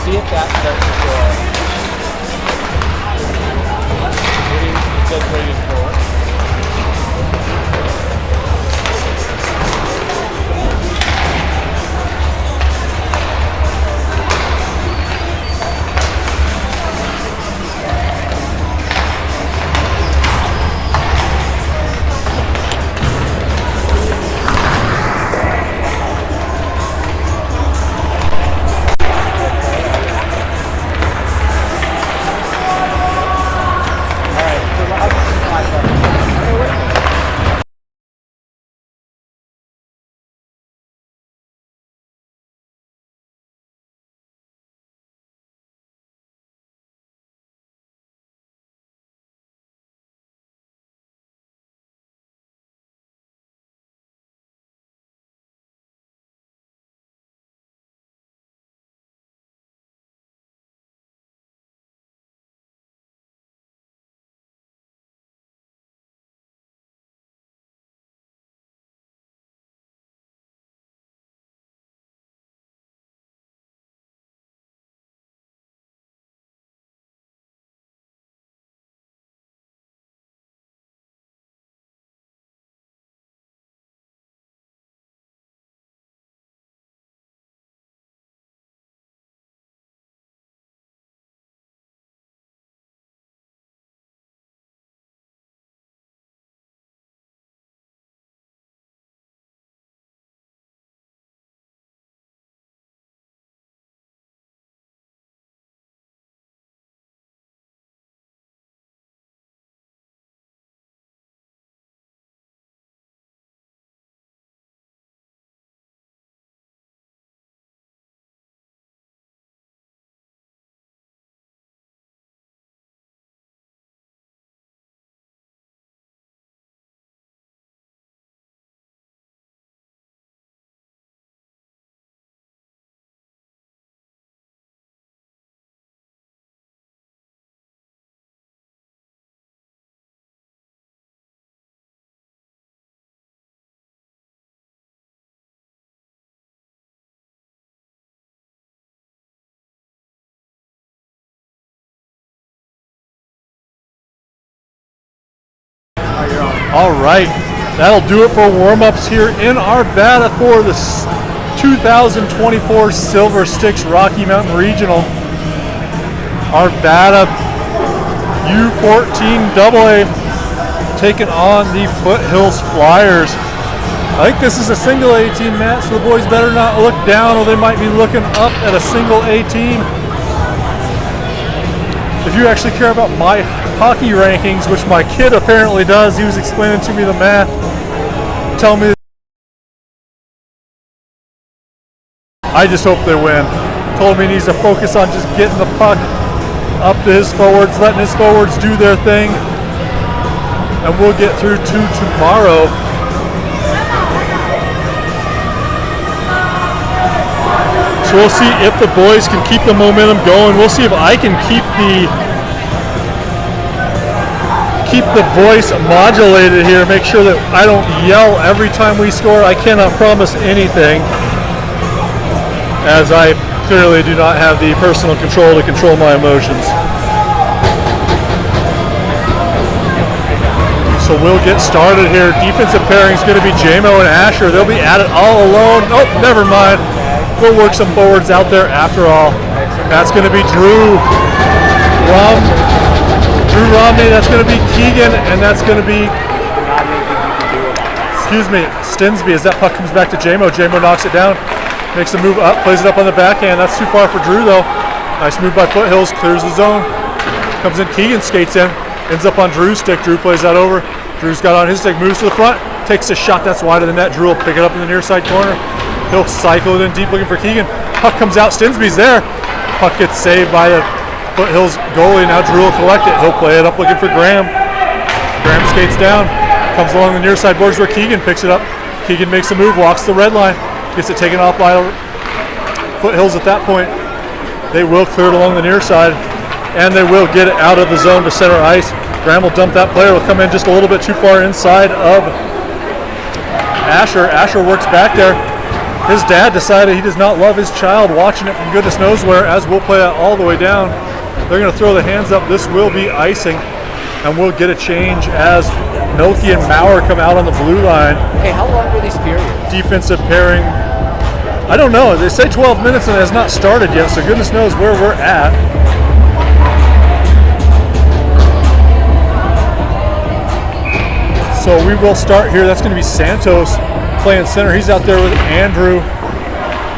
see if that starts to show up. It says ready to go. All right, that'll do it for warm-ups here in Arvada for the 2024 Silver Sticks Rocky Mountain Regional. Arvada U14 AA taking on the Foothills Flyers. I think this is a single A team, Matt, so the boys better not look down or they might be looking up at a single A team. If you actually care about my hockey rankings, which my kid apparently does, he was explaining to me the math, telling me I just hope they win. Told me he needs to focus on just getting the puck up to his forwards, letting his forwards do their thing, and we'll get through to tomorrow. So we'll see if the boys can keep the momentum going. We'll see if I can keep the voice modulated here, make sure that I don't yell every time we score. I cannot promise anything, as I clearly do not have the personal control to control my emotions. So we'll get started here. Defensive pairing is going to be JMO and Asher. They'll be at it all alone. Oh, never mind. We'll work some forwards out there after all. That's going to be Drew Romney. That's going to be Keegan, and that's going to be, Stinsby, as that puck comes back to JMO. JMO knocks it down, makes a move up, plays it up on the backhand. That's too far for Drew, though. Nice move by Foothills, clears the zone. Comes in, Keegan skates in, ends up on Drew's stick. Drew plays that over. Drew's got on his stick, moves to the front, takes a shot that's wide of the net. Drew will pick it up in the near side corner. He'll cycle it in deep looking for Keegan. Puck comes out, Stinsby's there. Puck gets saved by the Foothills goalie. Now Drew will collect it. He'll play it up looking for Graham. Graham skates down, comes along the near side boards where Keegan picks it up. Keegan makes a move, walks the red line, gets it taken off by Foothills at that point. They will clear it along the near side, and they will get it out of the zone to center ice. Graham will dump that player, will come in just a little bit too far inside of Asher. Asher works back there, His dad decided he does not love his child watching it from goodness knows where, as we'll play it all the way down. They're going to throw the hands up. This will be icing, and we'll get a change as Milky and Maurer come out on the blue line. Okay, how long were these periods? Defensive pairing, I don't know. They say 12 minutes and it has not started yet, so goodness knows where we're at. So we will start here. That's going to be Santos playing center. He's out there with Andrew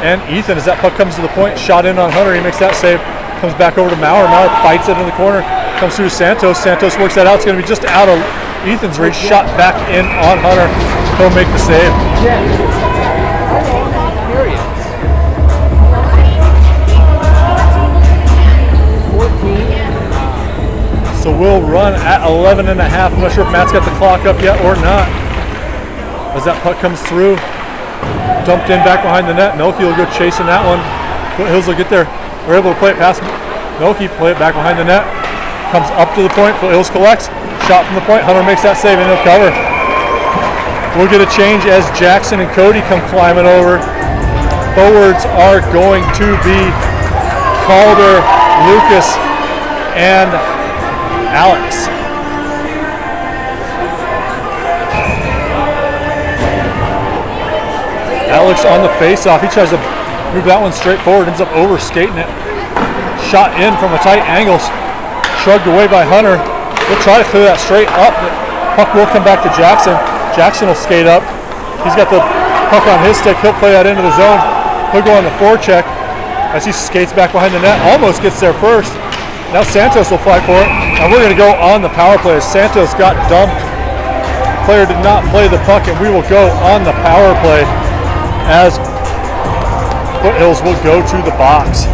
and Ethan as that puck comes to the point. Shot in on Hunter. He makes that save. Comes back over to Maurer. Maurer fights it in the corner. Comes through to Santos. Santos works that out. It's going to be just out of Ethan's reach. Shot back in on Hunter. He'll make the save. Periods. 14. So we'll run at 11 and a half. I'm not sure if Matt's got the clock up yet or not. As that puck comes through, dumped in back behind the net. Milky will go chasing that one. Foothills will get there. We're able to play it past Milky, play it back behind the net. Comes up to the point. Foothills collects. Shot from the point. Hunter makes that save and he'll cover. We'll get a change as Jackson and Cody come climbing over. Forwards are going to be Calder, Lucas, and Alex. Alex on the face-off. He tries to move that one straight forward, ends up overskating it. Shot in from a tight angle, shrugged away by Hunter. He'll try to clear that straight up. Puck will come back to Jackson. Jackson will skate up. He's got the puck on his stick. He'll play that into the zone. He'll go on the forecheck as he skates back behind the net. Almost gets there first. Now Santos will fight for it. And we're going to go on the power play. Santos got dumped. Player did not play the puck, and we will go on the power play as Foothills will go to the box.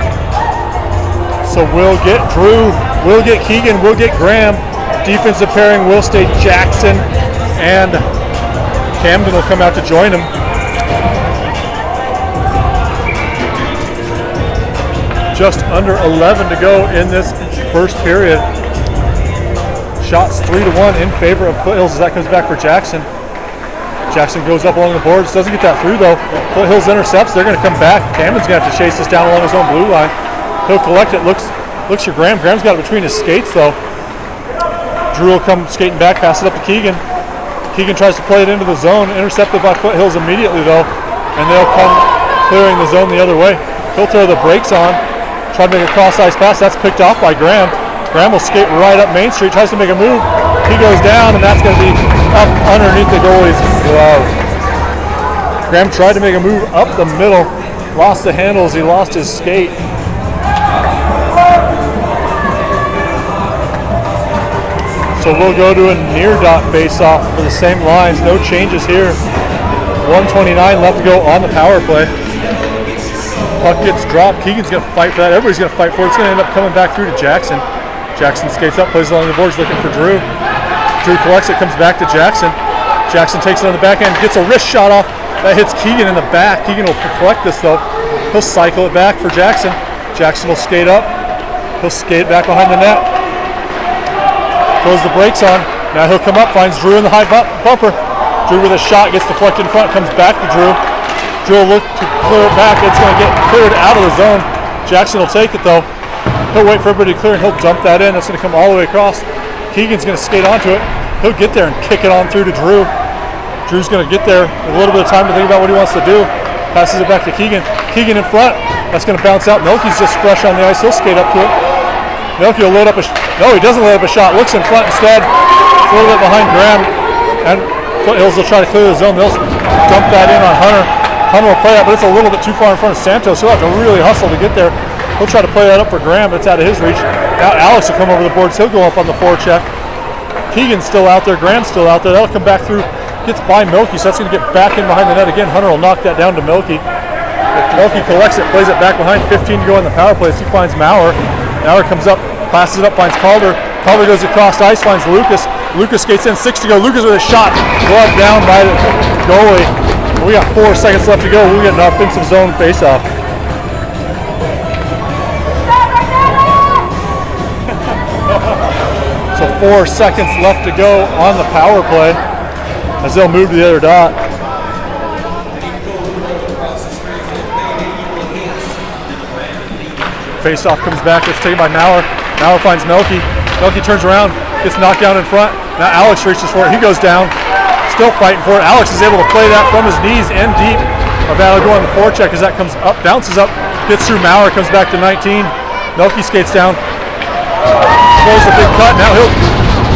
So we'll get Drew, we'll get Keegan, we'll get Graham. Defensive pairing will stay Jackson, and Camden will come out to join him. Just under 11 to go in this first period. Shots 3-1 in favor of Foothills as that comes back for Jackson. Jackson goes up along the boards, doesn't get that through though. Foothills intercepts, they're going to come back. Camden's going to have to chase this down along his own blue line. He'll collect it, looks for Graham. Graham's got it between his skates though. Drew will come skating back, pass it up to Keegan. Keegan tries to play it into the zone, intercepted by Foothills immediately though, and they'll come clearing the zone the other way. He'll throw the brakes on, try to make a cross-ice pass. That's picked off by Graham. Graham will skate right up Main Street, tries to make a move. He goes down, and that's going to be up underneath the goalie's glove. Graham tried to make a move up the middle, lost the handles, he lost his skate. So we'll go to a near dot face-off for the same lines, no changes here. 1:29 left to go on the power play. Puck gets dropped, Keegan's going to fight for that, everybody's going to fight for it. It's going to end up coming back through to Jackson. Jackson skates up, plays along the boards, looking for Drew. Drew collects it, comes back to Jackson. Jackson takes it on the backhand, gets a wrist shot off. That hits Keegan in the back. Keegan will collect this though. He'll cycle it back for Jackson. Jackson will skate up. He'll skate back behind the net. Throws the brakes on. Now he'll come up, finds Drew in the high bumper. Drew with a shot, gets deflected in front, comes back to Drew. Drew will look to clear it back. It's going to get cleared out of the zone. Jackson will take it though. He'll wait for everybody to clear and he'll dump that in. That's going to come all the way across. Keegan's going to skate onto it. He'll get there and kick it on through to Drew. Drew's going to get there with a little bit of time to think about what he wants to do. Passes it back to Keegan. Keegan in front. That's going to bounce out. Milky's just fresh on the ice. He'll skate up to it. Milky will load up no, he doesn't load up a shot. Looks in front instead. It's a little bit behind Graham. And Foothills will try to clear the zone. They'll dump that in on Hunter. Hunter will play that, but it's a little bit too far in front of Santos. He'll have to really hustle to get there. He'll try to play that up for Graham, but it's out of his reach. Now Alex will come over the boards. He'll go up on the forecheck. Keegan's still out there. Graham's still out there. That'll come back through. Gets by Milky, so that's going to get back in behind the net again. Hunter will knock that down to Milky. Milky collects it, plays it back behind. 15 to go in the power play. He finds Maurer. Maurer comes up, passes it up, finds Calder. Calder goes across ice, finds Lucas. Lucas skates in, 6 to go. Lucas with a shot, glove down by the goalie. We got 4 seconds left to go. We'll get an offensive zone face-off. So 4 seconds left to go on the power play as they'll move to the other dot. Face-off comes back. It's taken by Maurer. Maurer finds Melky. Melky turns around, gets knocked down in front. Now Alex reaches for it. He goes down. Still fighting for it. Alex is able to play that from his knees and deep. Arvada go on the forecheck as that comes up, bounces up, gets through Maurer, comes back to 19. Melky skates down. Throws a big cut. Now he'll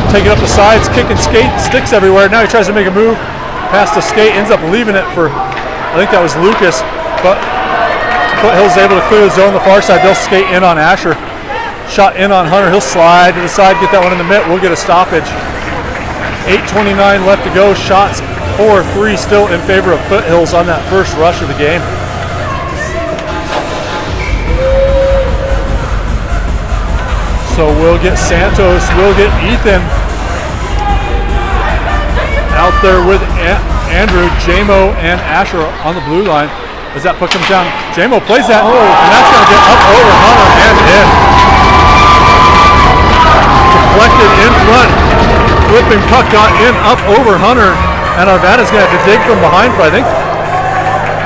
take it up the sides, kick and skate, sticks everywhere. Now he tries to make a move past the skate, ends up leaving it for, I think that was Lucas, but Foothills is able to clear the zone on the far side. They'll skate in on Asher. Shot in on Hunter. He'll slide to the side, get that one in the mitt. We'll get a stoppage. 8:29 left to go. Shots 4-3 still in favor of Foothills on that first rush of the game. So we'll get Santos, we'll get Ethan out there with Andrew, Jamo, and Asher on the blue line. As that puck comes down, Jamo plays that, and that's going to get up over Hunter and in. Deflected in front, flipping puck got in up over Hunter, and Arvada's going to have to dig from behind for, I think,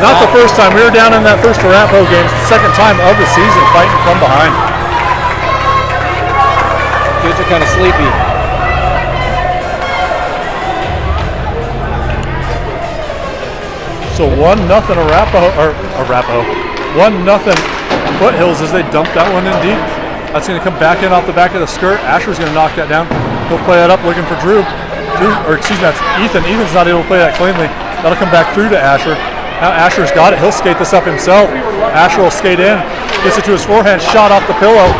not the first time. We were down in that first Arapahoe game, second time of the season fighting from behind. Kids are kind of sleepy. So 1-0 Arapahoe, 1-0 Foothills as they dump that one in deep. That's going to come back in off the back of the skirt. Asher's going to knock that down. He'll play that up looking for Drew. That's Ethan. Ethan's not able to play that cleanly. That'll come back through to Asher. Now Asher's got it. He'll skate this up himself. Asher will skate in. Gets it to his forehand. Shot off the pillow.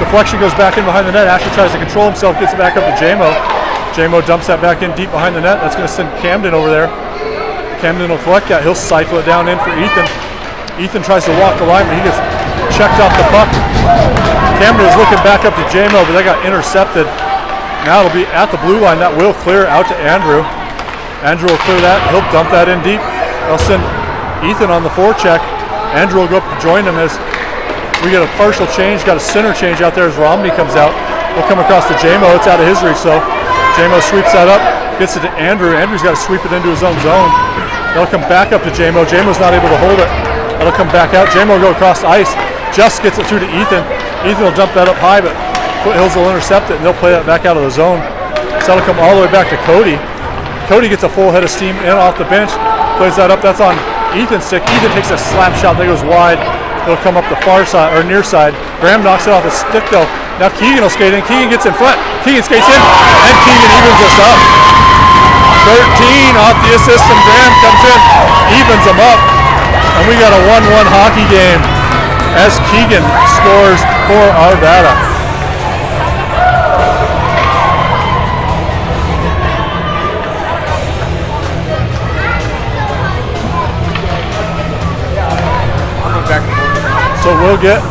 Deflection goes back in behind the net. Asher tries to control himself. Gets it back up to Jamo. Jamo dumps that back in deep behind the net. That's going to send Camden over there. Camden will collect that. He'll cycle it down in for Ethan. Ethan tries to walk the line, but he gets checked off the puck. Camden is looking back up to Jamo, but that got intercepted. Now it'll be at the blue line. That will clear out to Andrew. Andrew will clear that. He'll dump that in deep. They'll send Ethan on the forecheck. Andrew will go up to join him as we get a partial change. Got a center change out there as Romney comes out. We'll come across to Jamo. It's out of his reach, so Jamo sweeps that up. Gets it to Andrew. Andrew's got to sweep it into his own zone. That'll come back up to Jamo. Jamo's not able to hold it. That'll come back out. Jamo will go across the ice. Just gets it through to Ethan. Ethan will dump that up high, but Foothills will intercept it, and they'll play that back out of the zone. So that'll come all the way back to Cody. Cody gets a full head of steam in off the bench. Plays that up. That's on Ethan's stick. Ethan takes a slap shot that goes wide. It'll come up the far side, or near side. Graham knocks it off his stick, though. Now Keegan will skate in. Keegan gets in front. Keegan skates in, and Keegan evens us up. 13 off the assist from Graham comes in, evens them up, and we got a 1-1 hockey game as Keegan scores for Arvada. So we'll get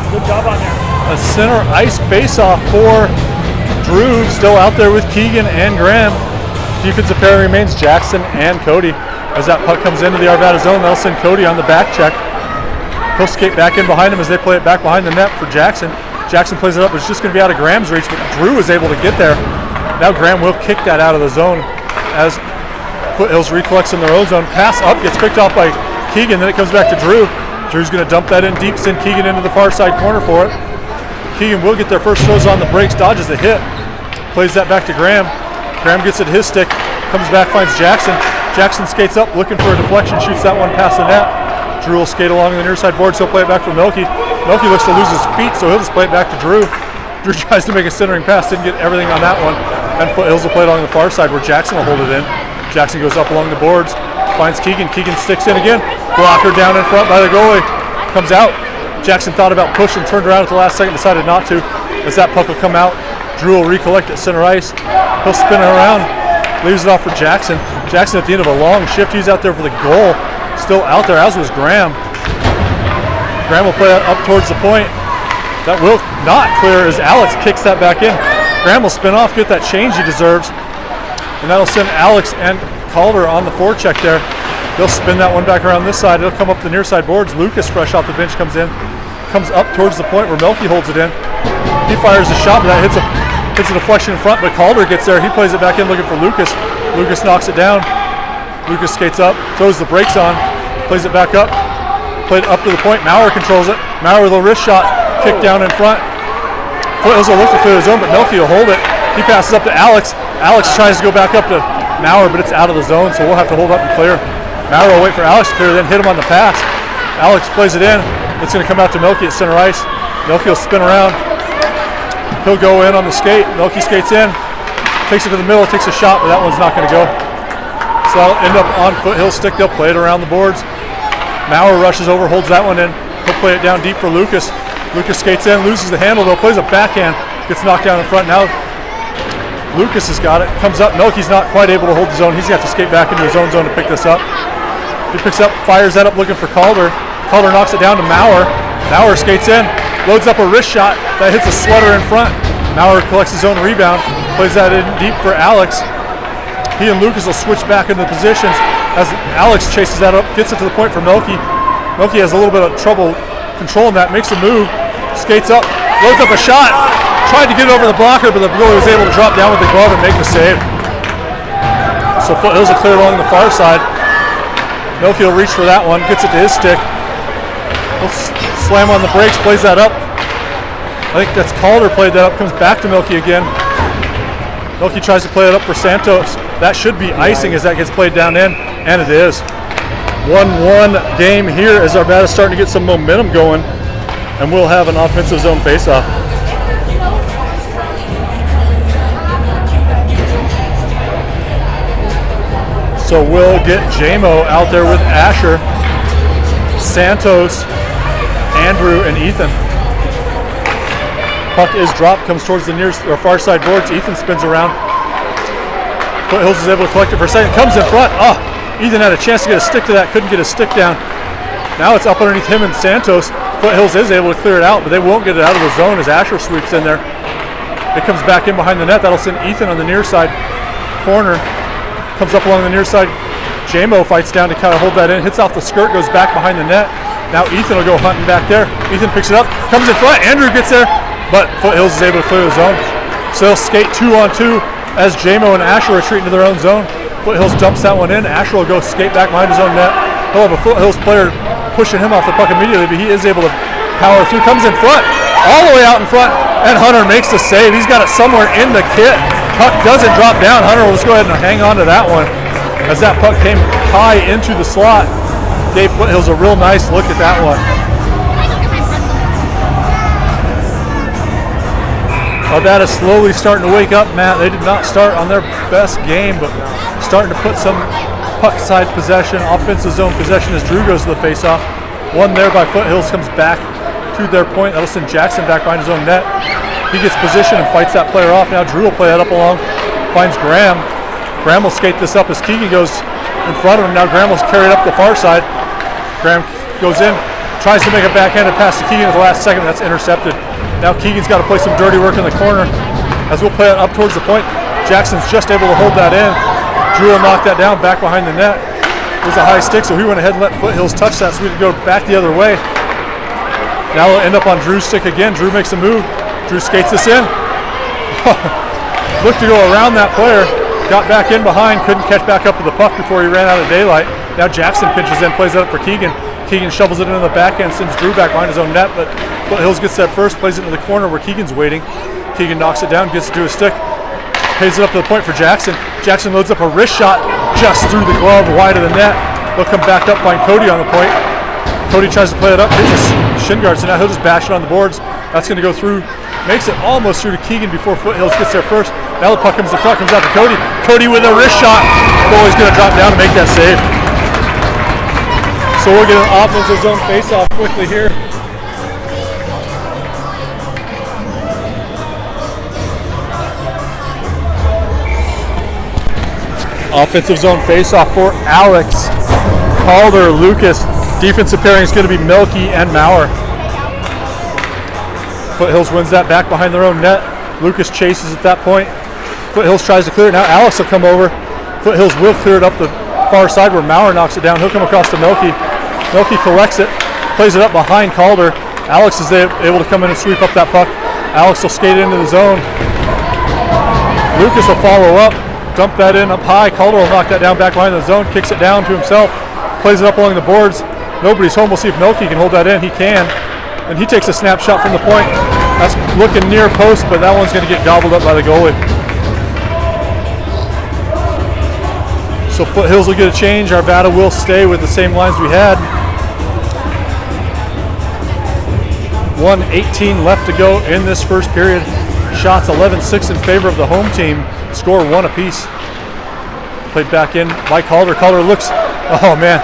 a center ice face-off for Drew, still out there with Keegan and Graham. Defensive pair remains Jackson and Cody. As that puck comes into the Arvada zone, they'll send Cody on the back check. He'll skate back in behind him as they play it back behind the net for Jackson. Jackson plays it up, but it's just going to be out of Graham's reach, but Drew is able to get there. Now Graham will kick that out of the zone as Foothills recollects in their own zone. Pass up, gets picked off by Keegan, then it comes back to Drew. Drew's going to dump that in deep, send Keegan into the far side corner for it. Keegan will get their first throws on the brakes, dodges the hit, plays that back to Graham. Graham gets it to his stick, comes back, finds Jackson. Jackson skates up, looking for a deflection, shoots that one past the net. Drew will skate along the near side boards. He'll play it back for Melky. Melky looks to lose his feet, so he'll just play it back to Drew. Drew tries to make a centering pass, didn't get everything on that one. And Foothills will play it along the far side where Jackson will hold it in. Jackson goes up along the boards, finds Keegan. Keegan sticks in again. Blocker down in front by the goalie. Comes out. Jackson thought about pushing, turned around at the last second, decided not to. As that puck will come out, Drew will recollect at center ice. He'll spin it around, leaves it off for Jackson. Jackson at the end of a long shift, he's out there for the goal. Still out there, as was Graham. Graham will play that up towards the point. That will not clear as Alex kicks that back in. Graham will spin off, get that change he deserves. And that'll send Alex and Calder on the forecheck there. They'll spin that one back around this side. It'll come up the near side boards. Lucas, fresh off the bench, comes in. Comes up towards the point where Melky holds it in. He fires a shot, but that hits a deflection in front, but Calder gets there. He plays it back in looking for Lucas. Lucas knocks it down. Lucas skates up, throws the brakes on, plays it back up. Played up to the point. Maurer controls it. Maurer with a wrist shot. Kick down in front. Foothills will look to clear the zone, but Melky will hold it. He passes up to Alex. Alex tries to go back up to Maurer, but it's out of the zone, so we'll have to hold up and clear. Maurer will wait for Alex to clear, then hit him on the pass. Alex plays it in. It's going to come out to Melky at center ice. Melky will spin around. He'll go in on the skate. Melky skates in, takes it to the middle, takes a shot, but that one's not going to go. So that'll end up on Foothills stick. They'll play it around the boards. Maurer rushes over, holds that one in. He'll play it down deep for Lucas. Lucas skates in, loses the handle, though, plays a backhand, gets knocked down in front. Now Lucas has got it, comes up. Melky's not quite able to hold the zone. He's got to skate back into his own zone to pick this up. He picks up, fires that up looking for Calder. Calder knocks it down to Maurer. Maurer skates in, loads up a wrist shot that hits a sweater in front. Maurer collects his own rebound, plays that in deep for Alex. He and Lucas will switch back into positions as Alex chases that up, gets it to the point for Melky. Melky has a little bit of trouble controlling that, makes a move, skates up, loads up a shot, tried to get it over the blocker, but the goalie was able to drop down with the glove and make the save. So Foothills will clear along the far side. Melky will reach for that one, gets it to his stick. He'll slam on the brakes, plays that up. I think that's Calder played that up, comes back to Melky again. Melky tries to play it up for Santos. That should be icing as that gets played down in, and it is. 1-1 game here as Arvada's starting to get some momentum going, and we'll have an offensive zone faceoff. So we'll get JMO out there with Asher, Santos, Andrew, and Ethan. Puck is dropped, comes towards the near or far side boards. Ethan spins around. Foothills is able to collect it for a second, comes in front. Ethan had a chance to get a stick to that, couldn't get a stick down. Now it's up underneath him and Santos. Foothills is able to clear it out, but they won't get it out of the zone as Asher sweeps in there. It comes back in behind the net. That'll send Ethan on the near side corner. Comes up along the near side. JMO fights down to kind of hold that in, hits off the skirt, goes back behind the net. Now Ethan will go hunting back there. Ethan picks it up, comes in front. Andrew gets there, but Foothills is able to clear the zone. So they'll skate 2-on-2 as JMO and Asher retreat into their own zone. Foothills dumps that one in. Asher will go skate back behind his own net. He'll have a Foothills player pushing him off the puck immediately, but he is able to power through. Comes in front, all the way out in front, and Hunter makes the save. He's got it somewhere in the kit. Puck doesn't drop down. Hunter will just go ahead and hang on to that one as that puck came high into the slot. Gave Foothills a real nice look at that one. That is slowly starting to wake up, Matt. They did not start on their best game, but starting to put some puck side possession, offensive zone possession as Drew goes to the faceoff. One there by Foothills, comes back to their point. That'll send Jackson back behind his own net. He gets position and fights that player off. Now Drew will play that up along, finds Graham. Graham will skate this up as Keegan goes in front of him. Now Graham will carry it up the far side. Graham goes in, tries to make a backhanded pass to Keegan at the last second. That's intercepted. Now Keegan's got to play some dirty work in the corner as we'll play it up towards the point. Jackson's just able to hold that in. Drew will knock that down back behind the net. It was a high stick, so he went ahead and let Foothills touch that so we could go back the other way. Now it'll end up on Drew's stick again. Drew makes a move. Drew skates this in. Looked to go around that player. Got back in behind, couldn't catch back up to the puck before he ran out of daylight. Now Jackson pinches in, plays it up for Keegan. Keegan shovels it into the backhand, sends Drew back behind his own net, but Foothills gets that first, plays it into the corner where Keegan's waiting. Keegan knocks it down, gets it to his stick, pays it up to the point for Jackson. Jackson loads up a wrist shot just through the glove, wide of the net. They'll come back up, find Cody on the point. Cody tries to play it up, hits his shin guard, so now he'll just bash it on the boards. That's going to go through, makes it almost through to Keegan before Foothills gets there first. Now the puck comes to the front, comes out to Cody. Cody with a wrist shot. Goalie's going to drop down to make that save. So we'll get an offensive zone face-off quickly here. Offensive zone face-off for Alex, Calder, Lucas. Defensive pairing is going to be Melky and Maurer. Foothills wins that back behind their own net. Lucas chases at that point. Foothills tries to clear it. Now Alex will come over. Foothills will clear it up the far side where Maurer knocks it down. He'll come across to Melky. Melky collects it, plays it up behind Calder. Alex is able to come in and sweep up that puck. Alex will skate it into the zone. Lucas will follow up, dump that in up high. Calder will knock that down back behind the zone, kicks it down to himself, plays it up along the boards. Nobody's home. We'll see if Melky can hold that in. He can. and he takes a snapshot from the point. That's looking near post, but that one's going to get gobbled up by the goalie. So Foothills will get a change. Arvada will stay with the same lines we had. 1:18 left to go in this first period. Shots 11-6 in favor of the home team. Score 1 apiece. Played back in by Calder. Calder looks, oh man,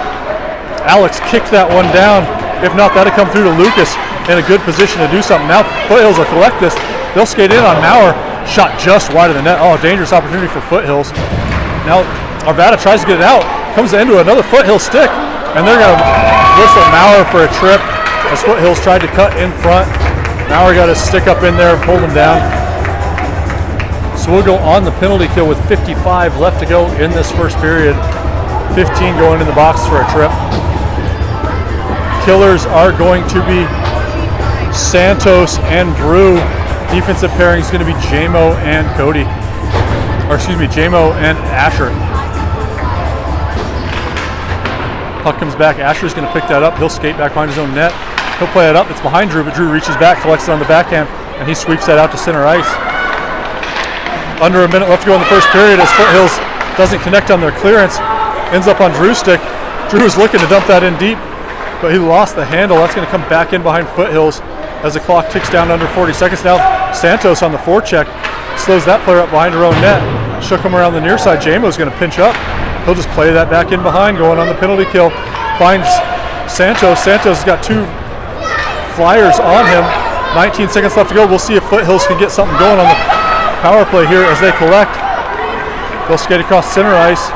Alex kicked that one down. If not, that'd come through to Lucas in a good position to do something. Now Foothills will collect this. They'll skate in on Maurer. Shot just wide of the net. Oh, dangerous opportunity for Foothills. Now Arvada tries to get it out. Comes into another Foothills stick. And they're going to whistle Maurer for a trip as Foothills tried to cut in front. Maurer got his stick up in there and pulled him down. So we'll go on the penalty kill with 55 left to go in this first period. 15 going in the box for a trip. Killers are going to be Santos and Drew. Defensive pairing is going to be Jamo and Cody. Or excuse me, Jamo and Asher. Puck comes back. Asher's going to pick that up. He'll skate back behind his own net. He'll play it up. It's behind Drew, but Drew reaches back, collects it on the backhand, and he sweeps that out to center ice. Under a minute left to go in the first period as Foothills doesn't connect on their clearance. Ends up on Drew's stick. Drew is looking to dump that in deep, but he lost the handle. That's going to come back in behind Foothills as the clock ticks down under 40 seconds. Now Santos on the forecheck slows that player up behind her own net. Shook him around the near side. Jamo's going to pinch up. He'll just play that back in behind, going on the penalty kill. Finds Santos. Santos has got 2 flyers on him. 19 seconds left to go. We'll see if Foothills can get something going on the power play here as they collect. They'll skate across center ice.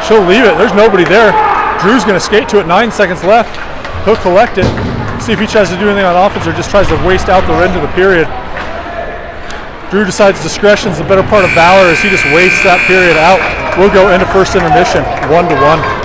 She'll leave it. There's nobody there. Drew's going to skate to it. 9 seconds left. He'll collect it. See if he tries to do anything on offense or just tries to waste out the end of the period. Drew decides discretion's the better part of valor as he just wastes that period out. We'll go into first intermission, 1-1.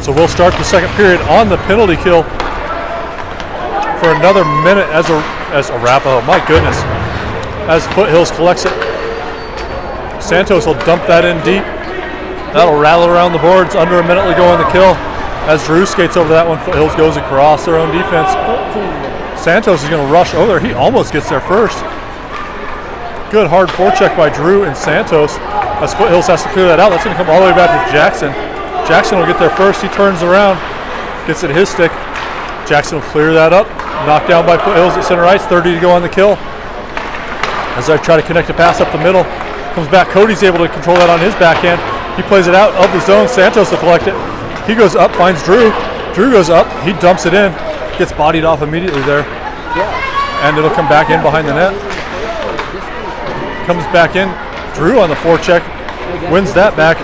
So we'll start the second period on the penalty kill for another minute as Arapahoe. My goodness. As Foothills collects it. Santos will dump that in deep. That'll rattle around the boards. Under a minute to go in the kill. As Drew skates over that one, Foothills goes across their own defense. Santos is going to rush over there. He almost gets there first. Good hard forecheck by Drew and Santos. As Foothills has to clear that out. That's going to come all the way back to Jackson. Jackson will get there first. He turns around, gets it his stick. Jackson will clear that up. Knocked down by Foothills at center ice. 30 to go on the kill. As I try to connect a pass up the middle. Comes back. Cody's able to control that on his backhand. He plays it out of the zone. Santos will collect it. He goes up, finds Drew. Drew goes up. He dumps it in. Gets bodied off immediately there. And it'll come back in behind the net. Comes back in. Drew on the forecheck. Wins that back.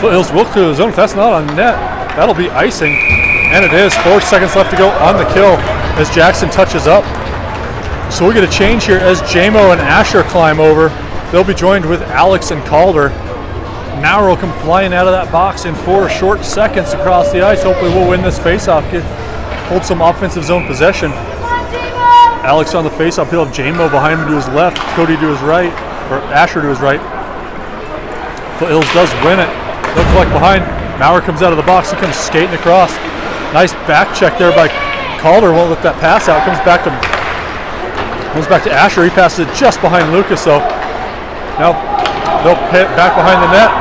Foothills will clear the zone. If that's not on net, that'll be icing. And it is. 4 seconds left to go on the kill as Jackson touches up. So we get a change here as JMO and Asher climb over. They'll be joined with Alex and Calder. Maurer will come flying out of that box in 4 short seconds across the ice. Hopefully we'll win this faceoff, hold some offensive zone possession. Alex on the faceoff. He'll have JMO behind him to his left, Cody to his right, or Asher to his right. Foothills does win it. They'll collect behind. Maurer comes out of the box. He comes skating across. Nice back check there by Calder. Won't let that pass out. Comes back to Asher. He passes it just behind Lucas, though. Now they'll hit back behind the net.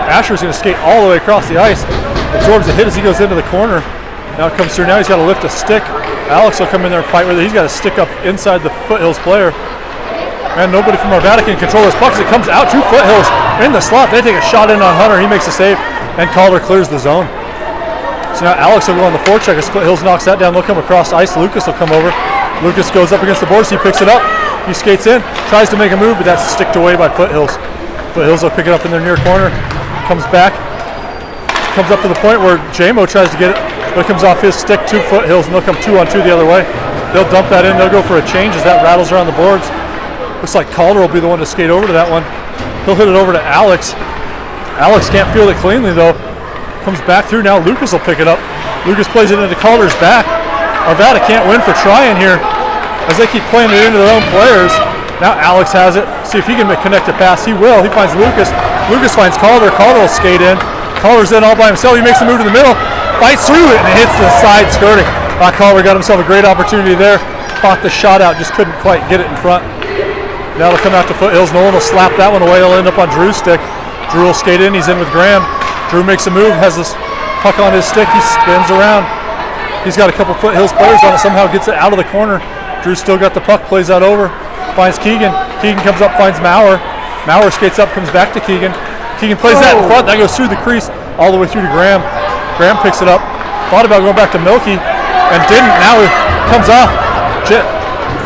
Asher's going to skate all the way across the ice. Absorbs the hit as he goes into the corner. Now it comes through. Now he's got to lift a stick. Alex will come in there and fight with it. He's got to stick up inside the Foothills player. And nobody from Arvada can control this puck as it comes out to Foothills in the slot. They take a shot in on Hunter. He makes a save, and Calder clears the zone. So now Alex will go on the forecheck as Foothills knocks that down. They'll come across ice. Lucas will come over. Lucas goes up against the boards. He picks it up. He skates in, tries to make a move, but that's sticked away by Foothills. Foothills will pick it up in their near corner. Comes back. Comes up to the point where JMO tries to get it, but it comes off his stick to Foothills, and they'll come 2-on-2 the other way. They'll dump that in. They'll go for a change as that rattles around the boards. Looks like Calder will be the one to skate over to that one. He'll hit it over to Alex. Alex can't field it cleanly, though. Comes back through. Now Lucas will pick it up. Lucas plays it into Calder's back. Arvada can't win for trying here as they keep playing it into their own players. Now Alex has it. See if he can connect a pass. He will. He finds Lucas. Lucas finds Calder. Calder will skate in. Calder's in all by himself. He makes the move to the middle. Bites through it and it hits the side skirting. Calder got himself a great opportunity there. Fought the shot out. Just couldn't quite get it in front. Now they'll come out to Foothills. Nolan will slap that one away. It'll end up on Drew's stick. Drew will skate in. He's in with Graham. Drew makes a move. Has this puck on his stick. He spins around. He's got a couple Foothills players on it. Somehow gets it out of the corner. Drew's still got the puck. Plays that over. Finds Keegan. Keegan comes up. Finds Maurer. Maurer skates up. Comes back to Keegan. Keegan plays that in front. That goes through the crease all the way through to Graham. Graham picks it up. Thought about going back to Milky and didn't. Now it comes off.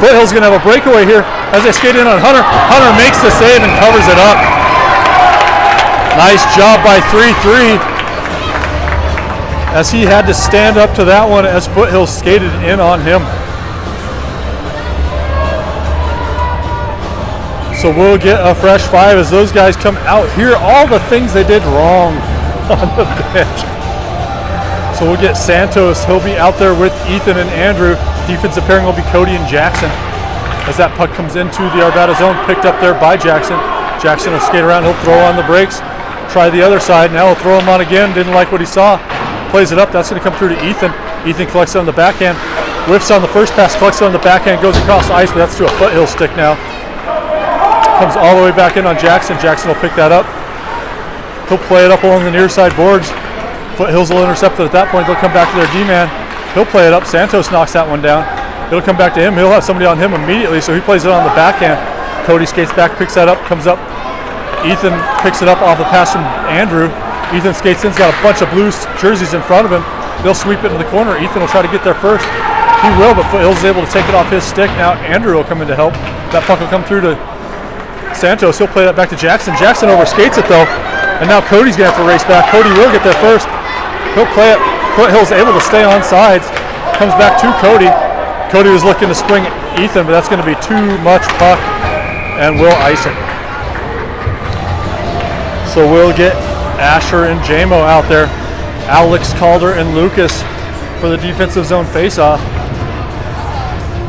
Foothills going to have a breakaway here as they skate in on Hunter. Hunter makes the save and covers it up. Nice job by 3-3 as he had to stand up to that one as Foothills skated in on him. So we'll get a fresh 5 as those guys come out here. All the things they did wrong on the bench. So we'll get Santos. He'll be out there with Ethan and Andrew. Defensive pairing will be Cody and Jackson. As that puck comes into the Arvada zone, picked up there by Jackson. Jackson will skate around. He'll throw on the brakes. Try the other side. Now he'll throw him on again. Didn't like what he saw. Plays it up. That's going to come through to Ethan. Ethan collects it on the backhand. Whiffs on the first pass. Collects it on the backhand. Goes across the ice, but that's to a Foothill stick now. Comes all the way back in on Jackson. Jackson will pick that up. He'll play it up along the near side boards. Foothills will intercept it at that point. They'll come back to their D-man. He'll play it up. Santos knocks that one down. It'll come back to him. He'll have somebody on him immediately, so he plays it on the backhand. Cody skates back, picks that up, comes up. Ethan picks it up off the pass from Andrew. Ethan skates in. He's got a bunch of blue jerseys in front of him. They'll sweep it into the corner. Ethan will try to get there first. He will, but Foothills is able to take it off his stick. Now Andrew will come in to help. That puck will come through to Santos. He'll play that back to Jackson. Jackson overskates it, though. And now Cody's going to have to race back. Cody will get there first. He'll play it. Foothills able to stay on sides. Comes back to Cody. Cody was looking to spring Ethan, but that's going to be too much puck, and we'll ice it. So we'll get Asher and JMO out there. Alex, Calder, and Lucas for the defensive zone faceoff.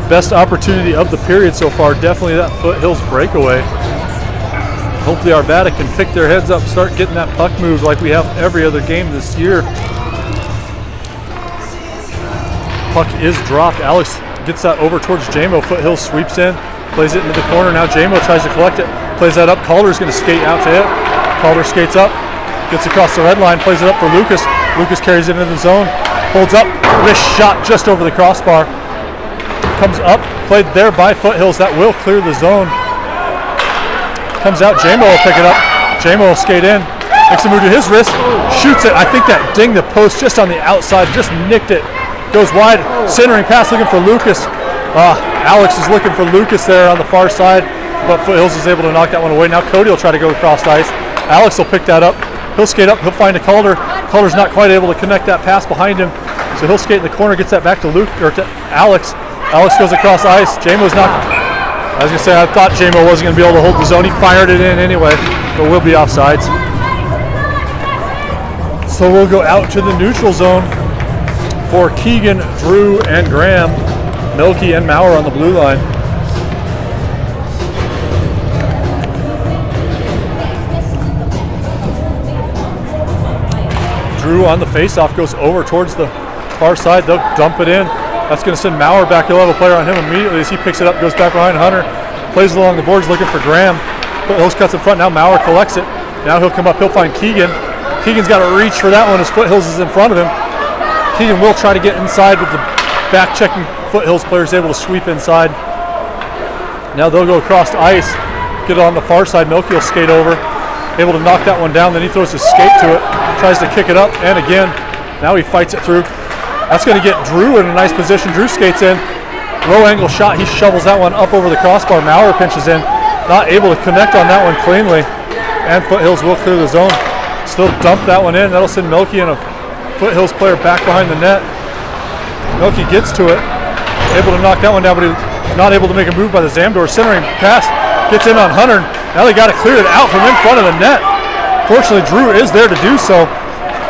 Best opportunity of the period so far. Definitely that Foothills breakaway. Hopefully Arvada can pick their heads up, start getting that puck moved like we have every other game this year. Puck is dropped. Alex gets that over towards JMO. Foothills sweeps in, plays it into the corner. Now JMO tries to collect it, plays that up. Calder's going to skate out to it. Calder skates up, gets across the red line, plays it up for Lucas. Lucas carries it into the zone, holds up, wrist shot just over the crossbar. Comes up, played there by Foothills. That will clear the zone. Comes out, JMO will pick it up. JMO will skate in, makes a move to his wrist, shoots it. I think that dinged the post just on the outside, just nicked it. Goes wide, centering pass looking for Lucas. Alex is looking for Lucas there on the far side, but Foothills is able to knock that one away. Now Cody will try to go across the ice. Alex will pick that up, He'll skate up, he'll find a Calder. Calder's not quite able to connect that pass behind him. So he'll skate in the corner, gets that back to Luke, or to Alex. Alex goes across ice. JMO's not, I was gonna say, I thought JMO wasn't gonna be able to hold the zone. He fired it in anyway, but we'll be offsides. So we'll go out to the neutral zone for Keegan, Drew, and Graham. Milky and Maurer on the blue line. Drew on the faceoff goes over towards the far side. They'll dump it in. That's going to send Maurer back. He'll have a player on him immediately as he picks it up, goes back behind Hunter, plays it along the boards looking for Graham. Foothills cuts in front. Now Maurer collects it. Now he'll come up. He'll find Keegan. Keegan's got to reach for that one as Foothills is in front of him. Keegan will try to get inside, but the back-checking Foothills player is able to sweep inside. Now they'll go across the ice, get it on the far side. Milky will skate over, able to knock that one down. Then he throws his skate to it, tries to kick it up, and again, now he fights it through. That's going to get Drew in a nice position. Drew skates in, low angle shot. He shovels that one up over the crossbar. Maurer pinches in, not able to connect on that one cleanly, and Foothills will clear the zone. Still dump that one in. That'll send Milky and a Foothills player back behind the net. Milky gets to it, able to knock that one down, but he's not able to make a move by the Zamdor. Centering pass gets in on Hunter. Now they got to clear it out from in front of the net. Fortunately, Drew is there to do so.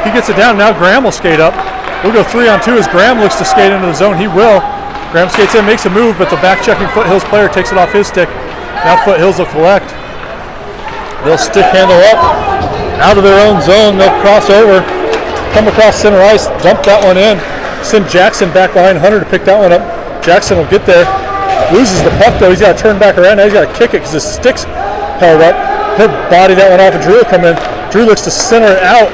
He gets it down. Now Graham will skate up. We'll go 3-on-2 as Graham looks to skate into the zone. He will. Graham skates in, makes a move, but the back-checking Foothills player takes it off his stick. Now Foothills will collect. They'll stick handle up out of their own zone. They'll cross over, come across center ice, dump that one in. Send Jackson back behind Hunter to pick that one up. Jackson will get there. Loses the puck though. He's got to turn back around. Now he's got to kick it because his stick's held up. He'll body that one off and Drew will come in. Drew looks to center it out,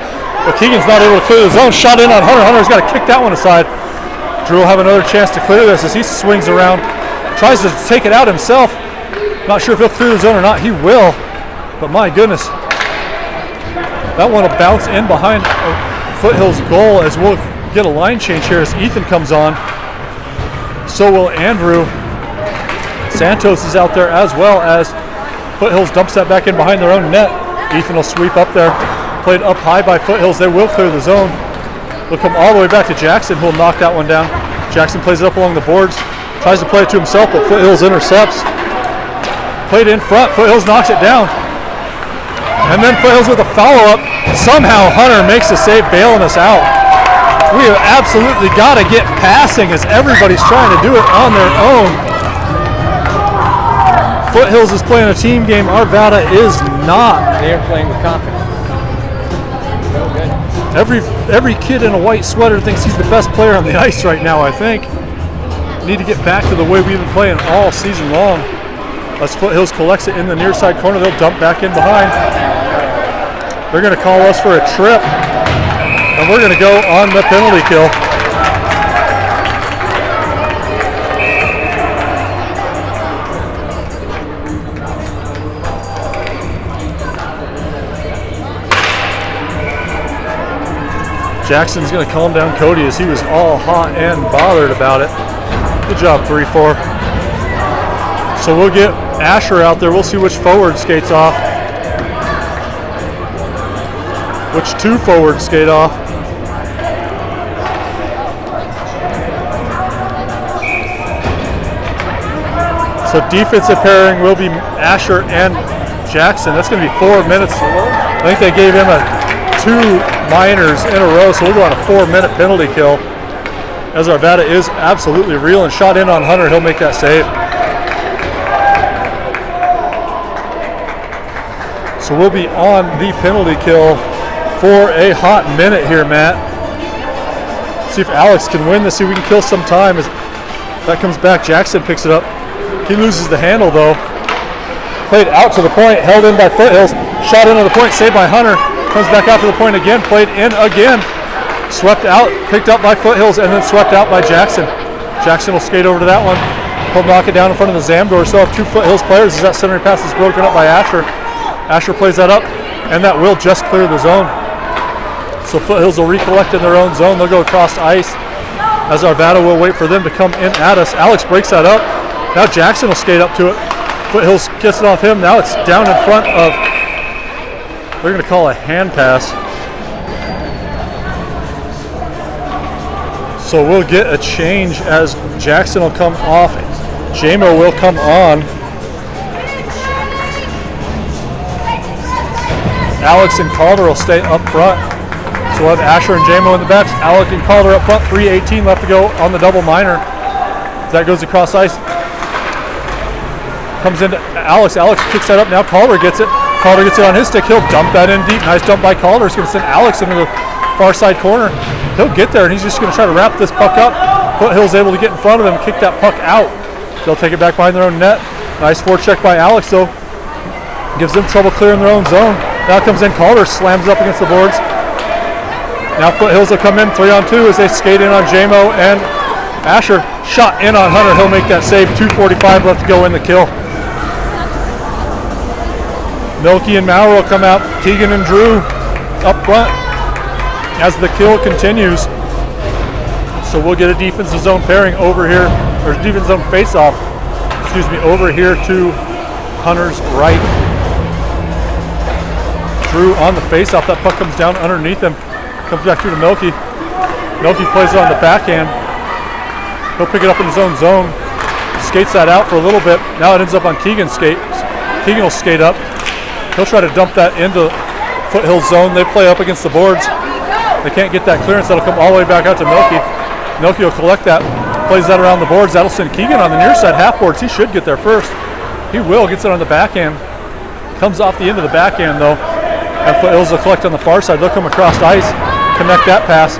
but Keegan's not able to clear the zone. Shot in on Hunter. Hunter's got to kick that one aside. Drew will have another chance to clear this as he swings around. Tries to take it out himself. Not sure if he'll clear the zone or not. He will, but my goodness. That one will bounce in behind Foothills' goal as we'll get a line change here as Ethan comes on. So will Andrew. Santos is out there as well as Foothills dumps that back in behind their own net. Ethan will sweep up there. Played up high by Foothills. They will clear the zone. They'll come all the way back to Jackson, who will knock that one down. Jackson plays it up along the boards. Tries to play it to himself, but Foothills intercepts. Played in front. Foothills knocks it down. And then Foothills with a follow-up. Somehow Hunter makes a save, bailing us out. We have absolutely got to get passing as everybody's trying to do it on their own. Foothills is playing a team game. Arvada is not. They are playing with confidence. Real good. Every kid in a white sweater thinks he's the best player on the ice right now, I think. Need to get back to the way we've been playing all season long. As Foothills collects it in the near side corner, they'll dump back in behind. They're going to call us for a trip, and we're going to go on the penalty kill. Jackson's going to calm down Cody as he was all hot and bothered about it. Good job, 3-4. So we'll get Asher out there. We'll see which forward skates off. Which two forwards skate off. So defensive pairing will be Asher and Jackson. That's going to be 4 minutes. I think they gave him 2 minors in a row, so we'll go on a 4-minute penalty kill. As Arvada is absolutely real and shot in on Hunter. He'll make that save. So we'll be on the penalty kill for a hot minute here, Matt. See if Alex can win this, see if we can kill some time. As that comes back, Jackson picks it up. He loses the handle though. Played out to the point, held in by Foothills. Shot into the point, saved by Hunter. Comes back out to the point again, played in again. Swept out, picked up by Foothills, and then swept out by Jackson. Jackson will skate over to that one. He'll knock it down in front of the Zamdor. Still have 2 Foothills players as that centering pass is broken up by Asher. Asher plays that up, and that will just clear the zone. So Foothills will recollect in their own zone. They'll go across ice as Arvada will wait for them to come in at us. Alex breaks that up. Now Jackson will skate up to it. Foothills gets it off him. Now it's down in front of, they're going to call a hand pass. So we'll get a change as Jackson will come off. JMO will come on. Alex and Calder will stay up front. So we'll have Asher and JMO in the backs. Alex and Calder up front, 3:18 left to go on the double minor. That goes across ice. Comes into Alex. Alex kicks that up. Now Calder gets it. Calder gets it on his stick. He'll dump that in deep. Nice dump by Calder. He's going to send Alex into the far side corner. He'll get there, and he's just going to try to wrap this puck up. Foothills able to get in front of him, kick that puck out. They'll take it back behind their own net. Nice forecheck by Alex, though. Gives them trouble clearing their own zone. Now comes in Calder, slams up against the boards. Now Foothills will come in 3-on-2 as they skate in on JMO and Asher. Shot in on Hunter. He'll make that save. 2:45 left to go in the kill. Milky and Maurer will come out. Keegan and Drew up front as the kill continues. So we'll get a defensive zone pairing over here, or defensive zone face-off, excuse me, over here to Hunter's right. Drew on the face-off. That puck comes down underneath him. Comes back through to Milky. Milky plays it on the backhand. He'll pick it up in his own zone. Skates that out for a little bit. Now it ends up on Keegan's skate. Keegan will skate up. He'll try to dump that into Foothills zone. They play up against the boards. They can't get that clearance. That'll come all the way back out to Milky. Milky will collect that. Plays that around the boards. That'll send Keegan on the near side half boards. He should get there first. He will. Gets it on the backhand. Comes off the end of the backhand though. And Foothills will collect on the far side. They'll come across ice. Connect that pass.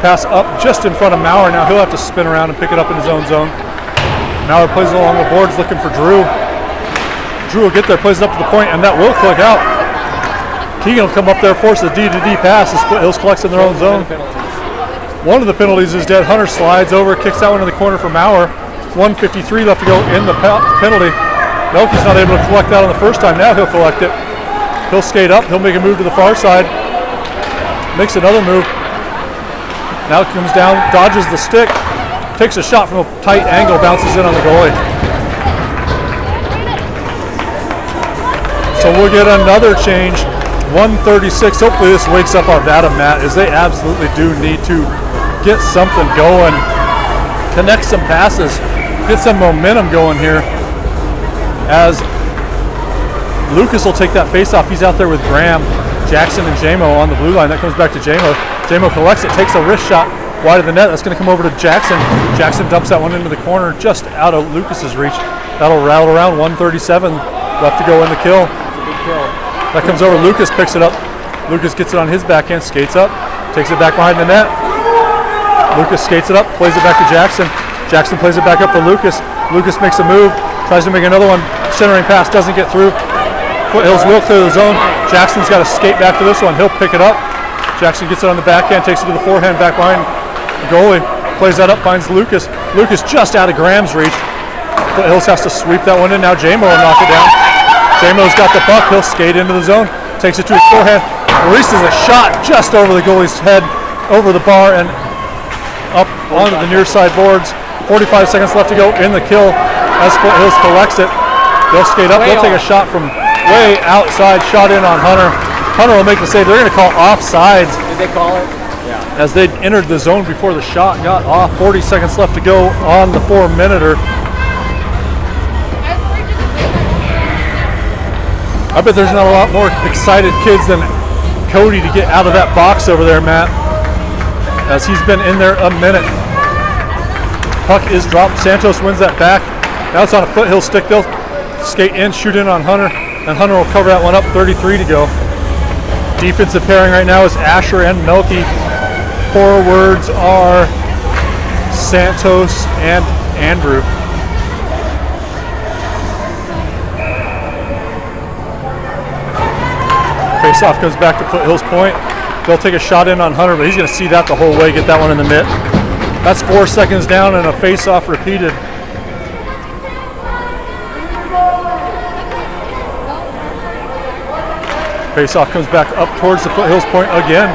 Pass up just in front of Maurer. Now he'll have to spin around and pick it up in his own zone. Maurer plays it along the boards looking for Drew. Drew will get there, plays it up to the point, and that will click out. Keegan will come up there, force the D-to-D pass as Foothills collects in their own zone. One of the penalties is dead. Hunter slides over, kicks that one in the corner for Maurer. 1:53 left to go in the penalty. Melky's not able to collect that on the first time. Now he'll collect it. He'll skate up. He'll make a move to the far side. Makes another move. Now comes down, dodges the stick, takes a shot from a tight angle, bounces in on the goalie. So we'll get another change. 1:36. Hopefully this wakes up our Vada mat, as they absolutely do need to get something going. Connect some passes. Get some momentum going here. As Lucas will take that face-off. He's out there with Graham, Jackson, and JMO on the blue line. That comes back to JMO. JMO collects it, takes a wrist shot wide of the net. That's going to come over to Jackson. Jackson dumps that one into the corner just out of Lucas's reach. That'll rattle around. 1:37 left to go in the kill. That comes over. Lucas picks it up. Lucas gets it on his backhand, skates up, takes it back behind the net. Lucas skates it up, plays it back to Jackson. Jackson plays it back up for Lucas. Lucas makes a move, tries to make another one. Centering pass doesn't get through. Foothills will clear the zone. Jackson's got to skate back to this one. He'll pick it up. Jackson gets it on the backhand, takes it to the forehand back behind the goalie. Plays that up, finds Lucas. Lucas just out of Graham's reach. Foothills has to sweep that one in. Now JMO will knock it down. JMO's got the puck. He'll skate into the zone. Takes it to his forehand. Releases a shot just over the goalie's head, over the bar, and up onto the near side boards. 45 seconds left to go in the kill as Foothills collects it. They'll skate up. They'll take a shot from way outside. Shot in on Hunter. Hunter will make the save. They're going to call offsides. Did they call it? Yeah. As they entered the zone before the shot got off. 40 seconds left to go on the 4-minute. I bet there's not a lot more excited kids than Cody to get out of that box over there, Matt, as he's been in there a minute. Puck is dropped. Santos wins that back. Now it's on a Foothill stick. They'll skate in, shoot in on Hunter, and Hunter will cover that one up. 33 to go. Defensive pairing right now is Asher and Melky. Forwards are Santos and Andrew. Face-off comes back to Foothills point. They'll take a shot in on Hunter, but he's going to see that the whole way, get that one in the net. That's 4 seconds down and a face-off repeated. Face-off comes back up towards the Foothills point again.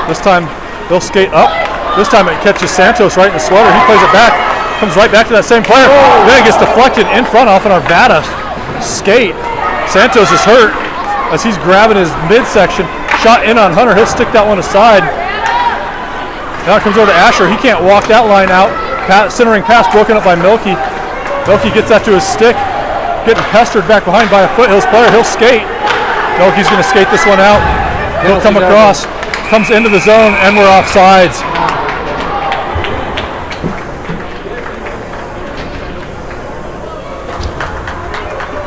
This time they'll skate up. This time it catches Santos right in the sweater. He plays it back, comes right back to that same player. Then it gets deflected in front off an Arvada skate. Santos is hurt as he's grabbing his midsection. Shot in on Hunter. He'll stick that one aside. Now it comes over to Asher. He can't walk that line out. Centering pass broken up by Milky. Milky gets that to his stick. Getting pestered back behind by a Foothills player. He'll skate. Milky's going to skate this one out. He'll come across. Comes into the zone, and we're off sides.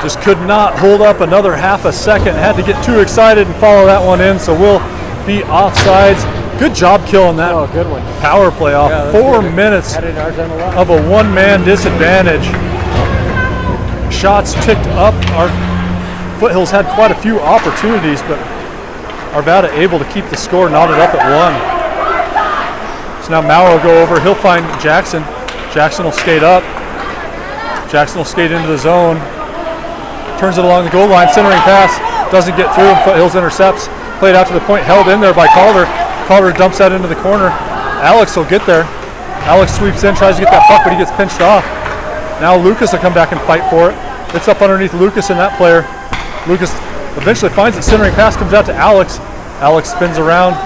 Just could not hold up another half a second. Had to get too excited and follow that one in, so we'll be offsides. Good job killing that good one. power play off. Yeah, 4 minutes of a one-man disadvantage. Shots ticked up. Our Foothills had quite a few opportunities, but Arvada able to keep the score knotted up at 1. So now Maurer will go over. He'll find Jackson. Jackson will skate up. Jackson will skate into the zone. Turns it along the goal line, centering pass, doesn't get through, and Foothills intercepts. Played out to the point, held in there by Calder. Calder dumps that into the corner. Alex will get there. Alex sweeps in, tries to get that puck, but he gets pinched off. Now Lucas will come back and fight for it. It's up underneath Lucas and that player. Lucas eventually finds it, centering pass comes out to Alex. Alex spins around,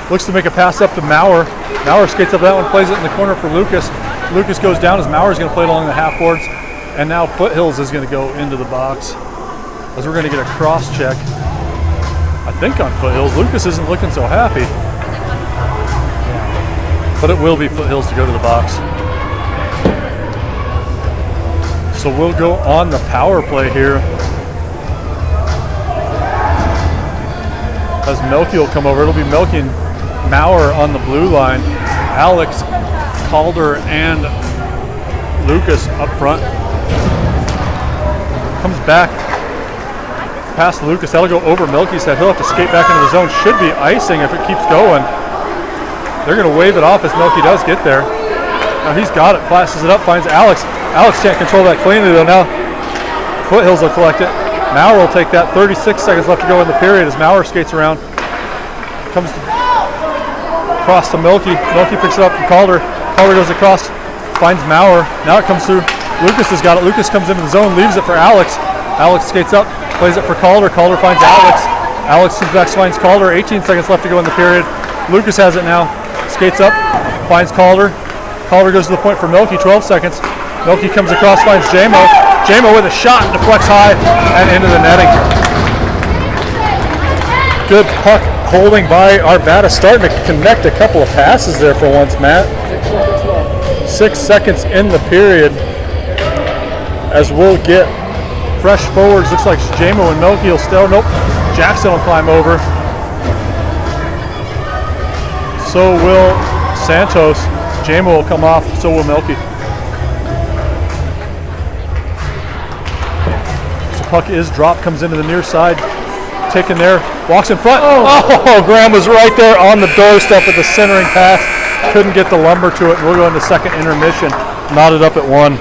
looks to make a pass up to Maurer. Maurer skates up that one, plays it in the corner for Lucas. Lucas goes down as Maurer's going to play it along the half boards. And now Foothills is going to go into the box as we're going to get a cross check. I think on Foothills. Lucas isn't looking so happy. But it will be Foothills to go to the box. So we'll go on the power play here. As Melky will come over. It'll be Melky and Maurer on the blue line. Alex, Calder, and Lucas up front. Comes back past Lucas. That'll go over Milky's head. He'll have to skate back into the zone. Should be icing if it keeps going. They're going to wave it off as Milky does get there. Now he's got it. Flashes it up. Finds Alex. Alex can't control that cleanly though. Now Foothills will collect it. Maurer will take that. 36 seconds left to go in the period as Maurer skates around. Comes across to Milky. Milky picks it up from Calder. Calder goes across. Finds Maurer. Now it comes through. Lucas has got it. Lucas comes into the zone, leaves it for Alex. Alex skates up, plays it for Calder. Calder finds Alex. Alex comes back, finds Calder. 18 seconds left to go in the period. Lucas has it now. Skates up, finds Calder. Calder goes to the point for Milky, 12 seconds. Milky comes across, finds Jamo. Jamo with a shot, deflects high, and into the netting. Good puck holding by Arvada, starting to connect a couple of passes there for once, Matt. 6 seconds in the period. As we'll get fresh forwards. Looks like Jamo and Milky will still. Nope. Jackson will climb over. So will Santos. Jamo will come off. So will Milky. So puck is dropped. Comes into the near side. Taken there. Walks in front. Oh, Graham was right there on the doorstep with the centering pass. Couldn't get the lumber to it. We'll go into second intermission. Knotted up at 1.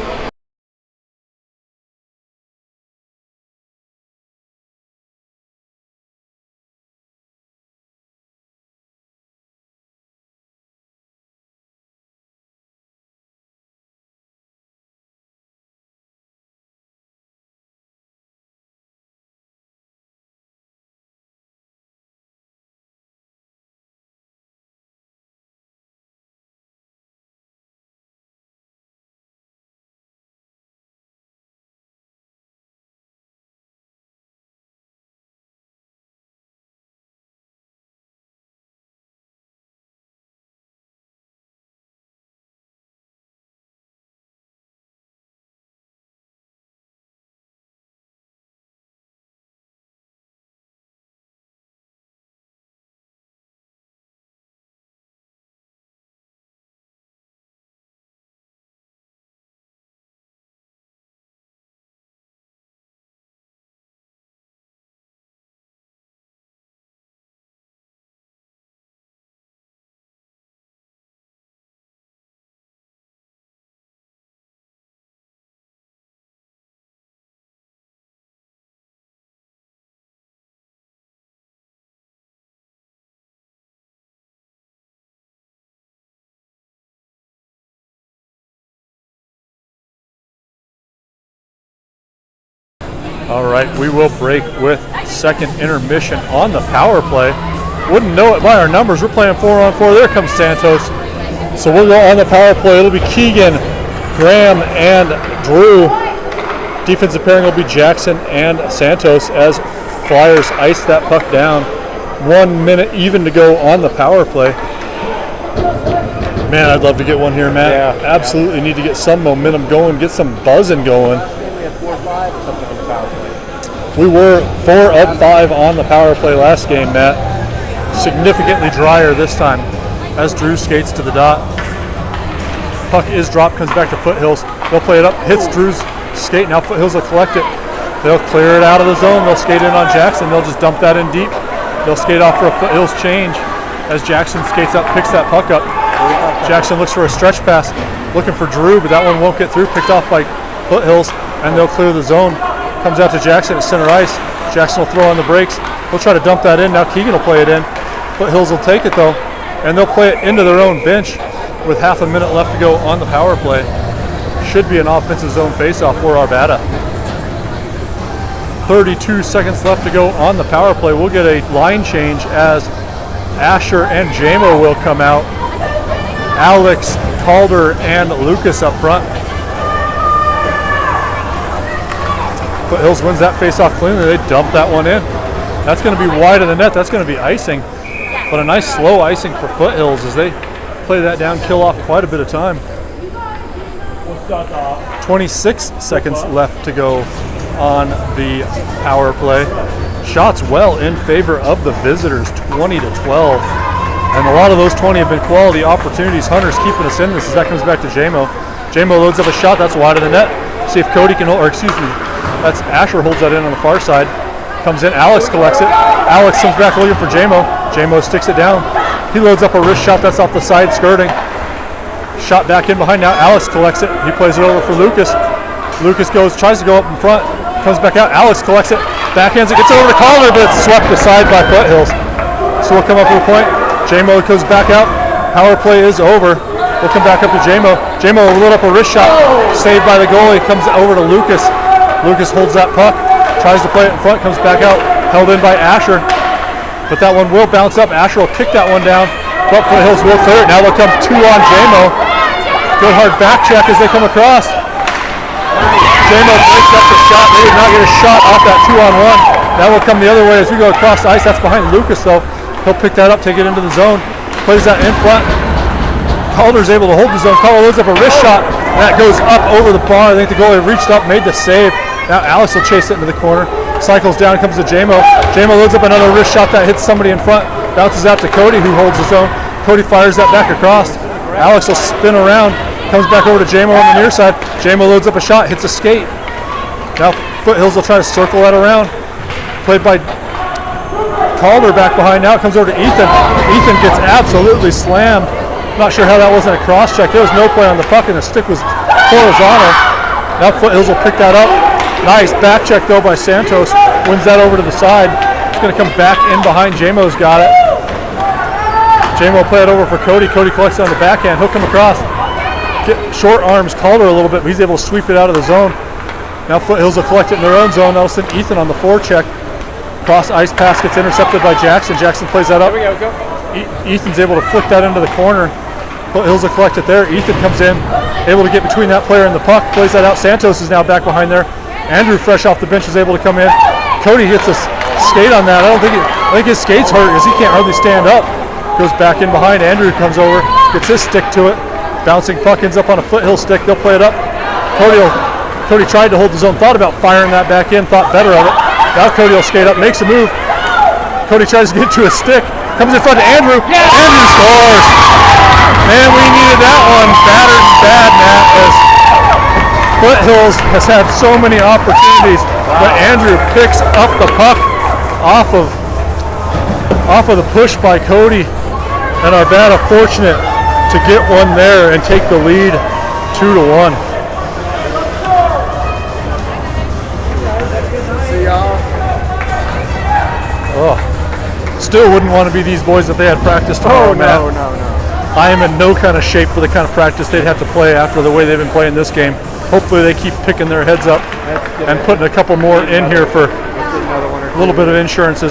All right, we will break with second intermission on the power play. Wouldn't know it by our numbers. We're playing 4-on-4. There comes Santos. So we'll go on the power play. It'll be Keegan, Graham, and Drew. Defensive pairing will be Jackson and Santos as Flyers ice that puck down. 1 minute even to go on the power play. Man, I'd love to get one here, Matt. Yeah. Absolutely need to get some momentum going, get some buzzing going. We had 4 or 5 or something on the power play. We were 4 of 5 on the power play last game, Matt. Significantly drier this time as Drew skates to the dot. Puck is dropped, comes back to Foothills. They'll play it up, hits Drew's skate. Now Foothills will collect it. They'll clear it out of the zone. They'll skate in on Jackson. They'll just dump that in deep. They'll skate off for a Foothills change as Jackson skates up, picks that puck up. Jackson looks for a stretch pass, looking for Drew, but that one won't get through. Picked off by Foothills, and they'll clear the zone. Comes out to Jackson at center ice. Jackson will throw on the brakes. He'll try to dump that in. Now Keegan will play it in. Foothills will take it though, and they'll play it into their own bench with half a minute left to go on the power play. Should be an offensive zone faceoff for Arvada. 32 seconds left to go on the power play. We'll get a line change as Asher and Jamo will come out. Alex, Calder, and Lucas up front. Foothills wins that faceoff cleanly. They dump that one in. That's going to be wide of the net. That's going to be icing. But a nice slow icing for Foothills as they play that down, kill off quite a bit of time. 26 seconds left to go on the power play. Shots well in favor of the visitors, 20-12. And a lot of those 20 have been quality opportunities. Hunter's keeping us in this as that comes back to Jamo. Jamo loads up a shot, that's wide of the net. See if Cody can hold, or excuse me, that's Asher holds that in on the far side. Comes in, Alex collects it. Alex comes back looking for Jamo. Jamo sticks it down. He loads up a wrist shot, that's off the side skirting. Shot back in behind now, Alex collects it. He plays it over for Lucas. Lucas tries to go up in front, comes back out. Alex collects it, backhands it, gets over to Calder, but it's swept aside by Foothills. So we'll come up with a point. Jamo goes back out. Power play is over. We'll come back up to Jamo. Jamo will load up a wrist shot, saved by the goalie. Comes over to Lucas. Lucas holds that puck, tries to play it in front, comes back out, held in by Asher. But that one will bounce up. Asher will kick that one down. But Foothills will clear it. Now they'll come 2 on Jamo. Good hard back check as they come across. Jamo breaks up the shot. They did not get a shot off that 2-on-1. That will come the other way as we go across the ice. That's behind Lucas though. He'll pick that up, take it into the zone. Plays that in front. Calder's able to hold the zone. Calder loads up a wrist shot. And that goes up over the bar. I think the goalie reached up, made the save. Now Alex will chase it into the corner. Cycles down, comes to Jamo. Jamo loads up another wrist shot that hits somebody in front. Bounces out to Cody who holds the zone. Cody fires that back across. Alex will spin around. Comes back over to Jamo on the near side. Jamo loads up a shot, hits a skate. Now Foothills will try to circle that around. Played by Calder back behind. Now it comes over to Ethan. Ethan gets absolutely slammed. Not sure how that wasn't a cross check. There was no play on the puck and the stick was horizontal. Now Foothills will pick that up. Nice back check though by Santos. Wins that over to the side. It's going to come back in behind. Jamo's got it. Jamo will play it over for Cody. Cody collects it on the backhand. He'll come across. Get short arms Calder a little bit, but he's able to sweep it out of the zone. Now Foothills will collect it in their own zone. That'll send Ethan on the forecheck. Cross ice pass gets intercepted by Jackson. Jackson plays that up. Here we go, go. Ethan's able to flick that into the corner. Foothills will collect it there. Ethan comes in, able to get between that player and the puck. Plays that out. Santos is now back behind there. Andrew, fresh off the bench, is able to come in. Cody gets a skate on that. I think his skate's hurt because he can't hardly stand up. Goes back in behind. Andrew comes over, gets his stick to it. Bouncing puck ends up on a Foothill stick. They'll play it up. Cody tried to hold his own. Thought about firing that back in. Thought better of it. Now Cody will skate up, makes a move. Cody tries to get to a stick. Comes in front to Andrew. Yeah. Andrew scores. Man, we needed that one. Battered and bad, Matt. As Foothills has had so many opportunities, but Andrew picks up the puck off of the push by Cody, and Arvada fortunate to get one there and take the lead 2-1. See y'all. Oh, still wouldn't want to be these boys if they had practice tomorrow, Matt. No. I am in no kind of shape for the kind of practice they'd have to play after the way they've been playing this game. Hopefully they keep picking their heads up and putting a couple more in here for a little bit of insurance.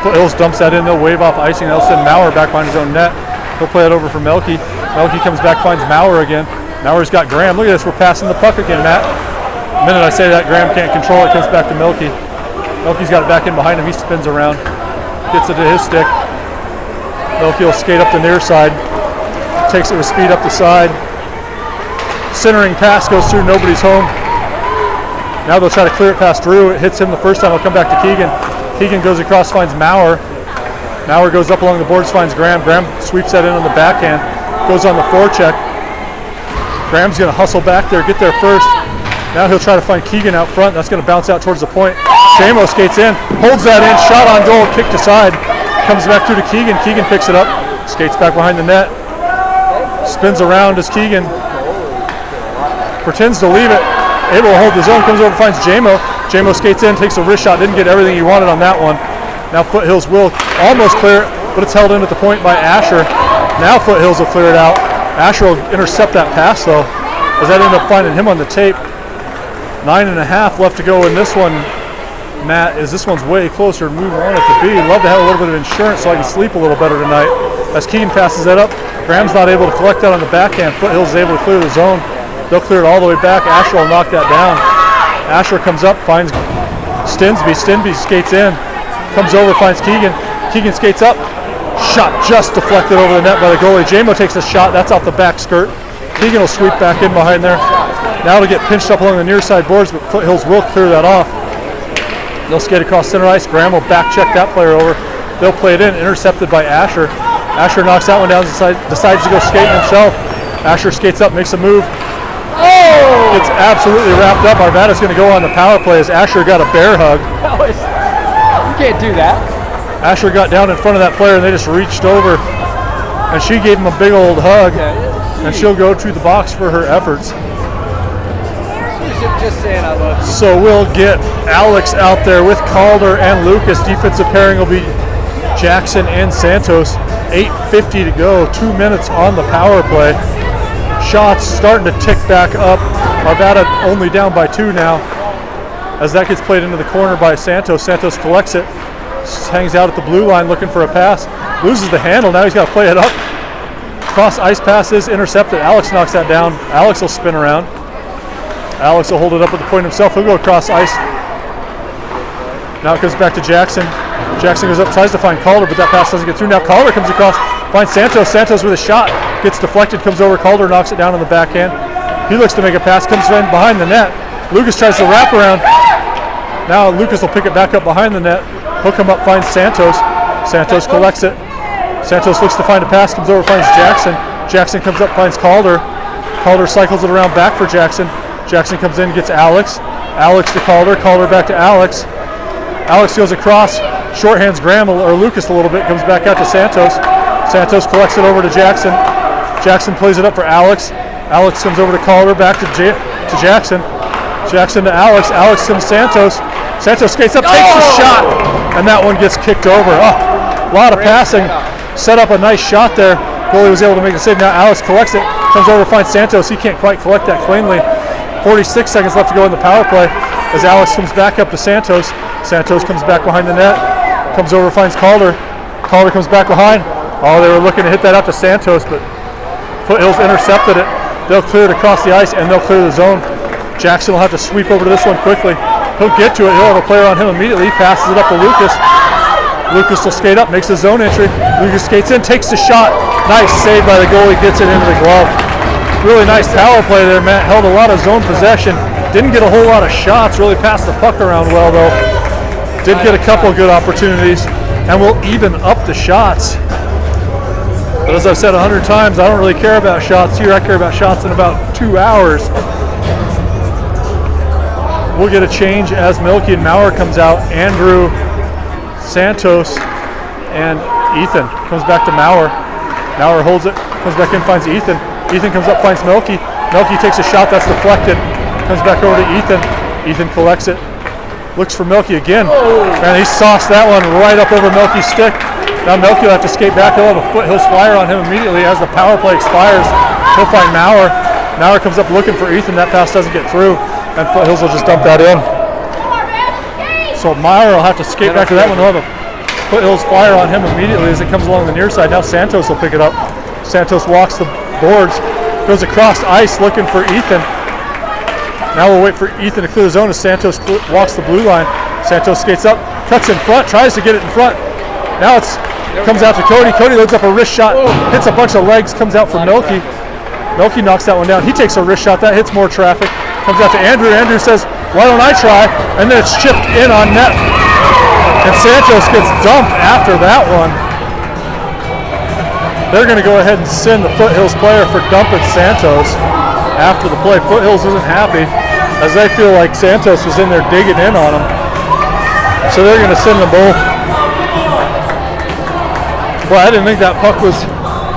Foothills dumps that in. They'll wave off icing. They'll send Maurer back behind his own net. He'll play it over for Melky. Melky comes back, finds Maurer again. Maurer's got Graham. Look at this. We're passing the puck again, Matt. The minute I say that, Graham can't control it. Comes back to Melky. Melky's got it back in behind him. He spins around. Gets it to his stick. Melky will skate up the near side. Takes it with speed up the side. Centering pass goes through. Nobody's home. Now they'll try to clear it past Drew. It hits him the first time. It'll come back to Keegan. Keegan goes across, finds Maurer. Maurer goes up along the boards, finds Graham. Graham sweeps that in on the backhand. Goes on the forecheck. Graham's going to hustle back there, get there first. Now he'll try to find Keegan out front. That's going to bounce out towards the point. Jamo skates in, holds that in, shot on goal, kicked aside. Comes back through to Keegan. Keegan picks it up, skates back behind the net. Spins around as Keegan pretends to leave it. Able to hold the zone, comes over, finds Jamo. Jamo skates in, takes a wrist shot, didn't get everything he wanted on that one. Now Foothills will almost clear it, but it's held in at the point by Asher. Now Foothills will clear it out. Asher will intercept that pass though, as that ended up finding him on the tape. 9.5 left to go in this one, Matt, as this one's way closer than we want it to be. Love to have a little bit of insurance so I can sleep a little better tonight. As Keegan passes that up, Graham's not able to collect that on the backhand. Foothills is able to clear the zone. They'll clear it all the way back. Asher will knock that down. Asher comes up, finds Stinsby. Stinsby skates in, comes over, finds Keegan. Keegan skates up. Shot just deflected over the net by the goalie. Jamo takes a shot. That's off the back skirt. Keegan will sweep back in behind there. Now it'll get pinched up along the near side boards, but Foothills will clear that off. They'll skate across center ice. Graham will back check that player over. They'll play it in, intercepted by Asher. Asher knocks that one down, decides to go skating himself. Asher skates up, makes a move. Oh! It's absolutely wrapped up. Arvada's going to go on the power play as Asher got a bear hug. You can't do that. Asher got down in front of that player and they just reached over and she gave him a big old hug, and she'll go to the box for her efforts. Just saying I love you. So we'll get Alex out there with Calder and Lucas. Defensive pairing will be Jackson and Santos. 8:50 to go, 2 minutes on the power play. Shots starting to tick back up. Arvada only down by 2 now as that gets played into the corner by Santos. Santos collects it, hangs out at the blue line looking for a pass, loses the handle. Now he's got to play it up. Cross ice passes intercepted. Alex knocks that down. Alex will spin around. Alex will hold it up at the point himself. He'll go across ice. Now it comes back to Jackson. Jackson goes up, tries to find Calder, but that pass doesn't get through. Now Calder comes across, finds Santos. Santos with a shot. Gets deflected, comes over. Calder knocks it down on the backhand. He looks to make a pass, comes in behind the net. Lucas tries to wrap around. Now Lucas will pick it back up behind the net. He'll come up, finds Santos. Santos collects it. Santos looks to find a pass, comes over, finds Jackson. Jackson comes up, finds Calder. Calder cycles it around back for Jackson. Jackson comes in, gets Alex. Alex to Calder. Calder back to Alex. Alex goes across, shorthands Graham or Lucas a little bit, comes back out to Santos. Santos collects it over to Jackson. Jackson plays it up for Alex. Alex comes over to Calder, back to Jackson. Jackson to Alex. Alex comes Santos. Santos skates up, takes a shot, and that one gets kicked over. Oh, a lot of passing. Set up a nice shot there. Goalie was able to make the save. Now Alex collects it, comes over to find Santos. He can't quite collect that cleanly. 46 seconds left to go in the power play as Alex comes back up to Santos. Santos comes back behind the net, comes over, finds Calder. Calder comes back behind. Oh, they were looking to hit that out to Santos, but Foothills intercepted it. They'll clear it across the ice, and they'll clear the zone. Jackson will have to sweep over to this one quickly. He'll get to it. He'll have a player on him immediately. He passes it up to Lucas. Lucas will skate up, makes a zone entry. Lucas skates in, takes the shot. Nice save by the goalie, gets it into the glove. Really nice power play there, Matt. Held a lot of zone possession. Didn't get a whole lot of shots, really passed the puck around well though. Did get a couple good opportunities, and will even up the shots. But as I've said 100 times, I don't really care about shots here. I care about shots in about 2 hours. We'll get a change as Melky and Maurer comes out. Andrew, Santos, and Ethan comes back to Maurer. Maurer holds it, comes back in, finds Ethan. Ethan comes up, finds Melky. Melky takes a shot that's deflected. Comes back over to Ethan. Ethan collects it. Looks for Melky again. And he sauced that one right up over Melky's stick. Now Melky will have to skate back. He'll have a Foothills flyer on him immediately as the power play expires. He'll find Maurer. Maurer comes up looking for Ethan. That pass doesn't get through, and Foothills will just dump that in. So Maurer will have to skate back to that one. He'll have a Foothills fire on him immediately as it comes along the near side. Now Santos will pick it up. Santos walks the boards, goes across ice looking for Ethan. Now we'll wait for Ethan to clear the zone as Santos walks the blue line. Santos skates up, cuts in front, tries to get it in front. Now it comes out to Cody. Cody loads up a wrist shot, hits a bunch of legs, comes out for Milky. Milky knocks that one down. He takes a wrist shot, that hits more traffic. Comes out to Andrew. Andrew says, why don't I try? And then it's chipped in on net. And Santos gets dumped after that one. They're going to go ahead and send the Foothills player for dumping Santos after the play. Foothills isn't happy as they feel like Santos was in there digging in on them. So they're going to send them both. Well, I didn't think that puck was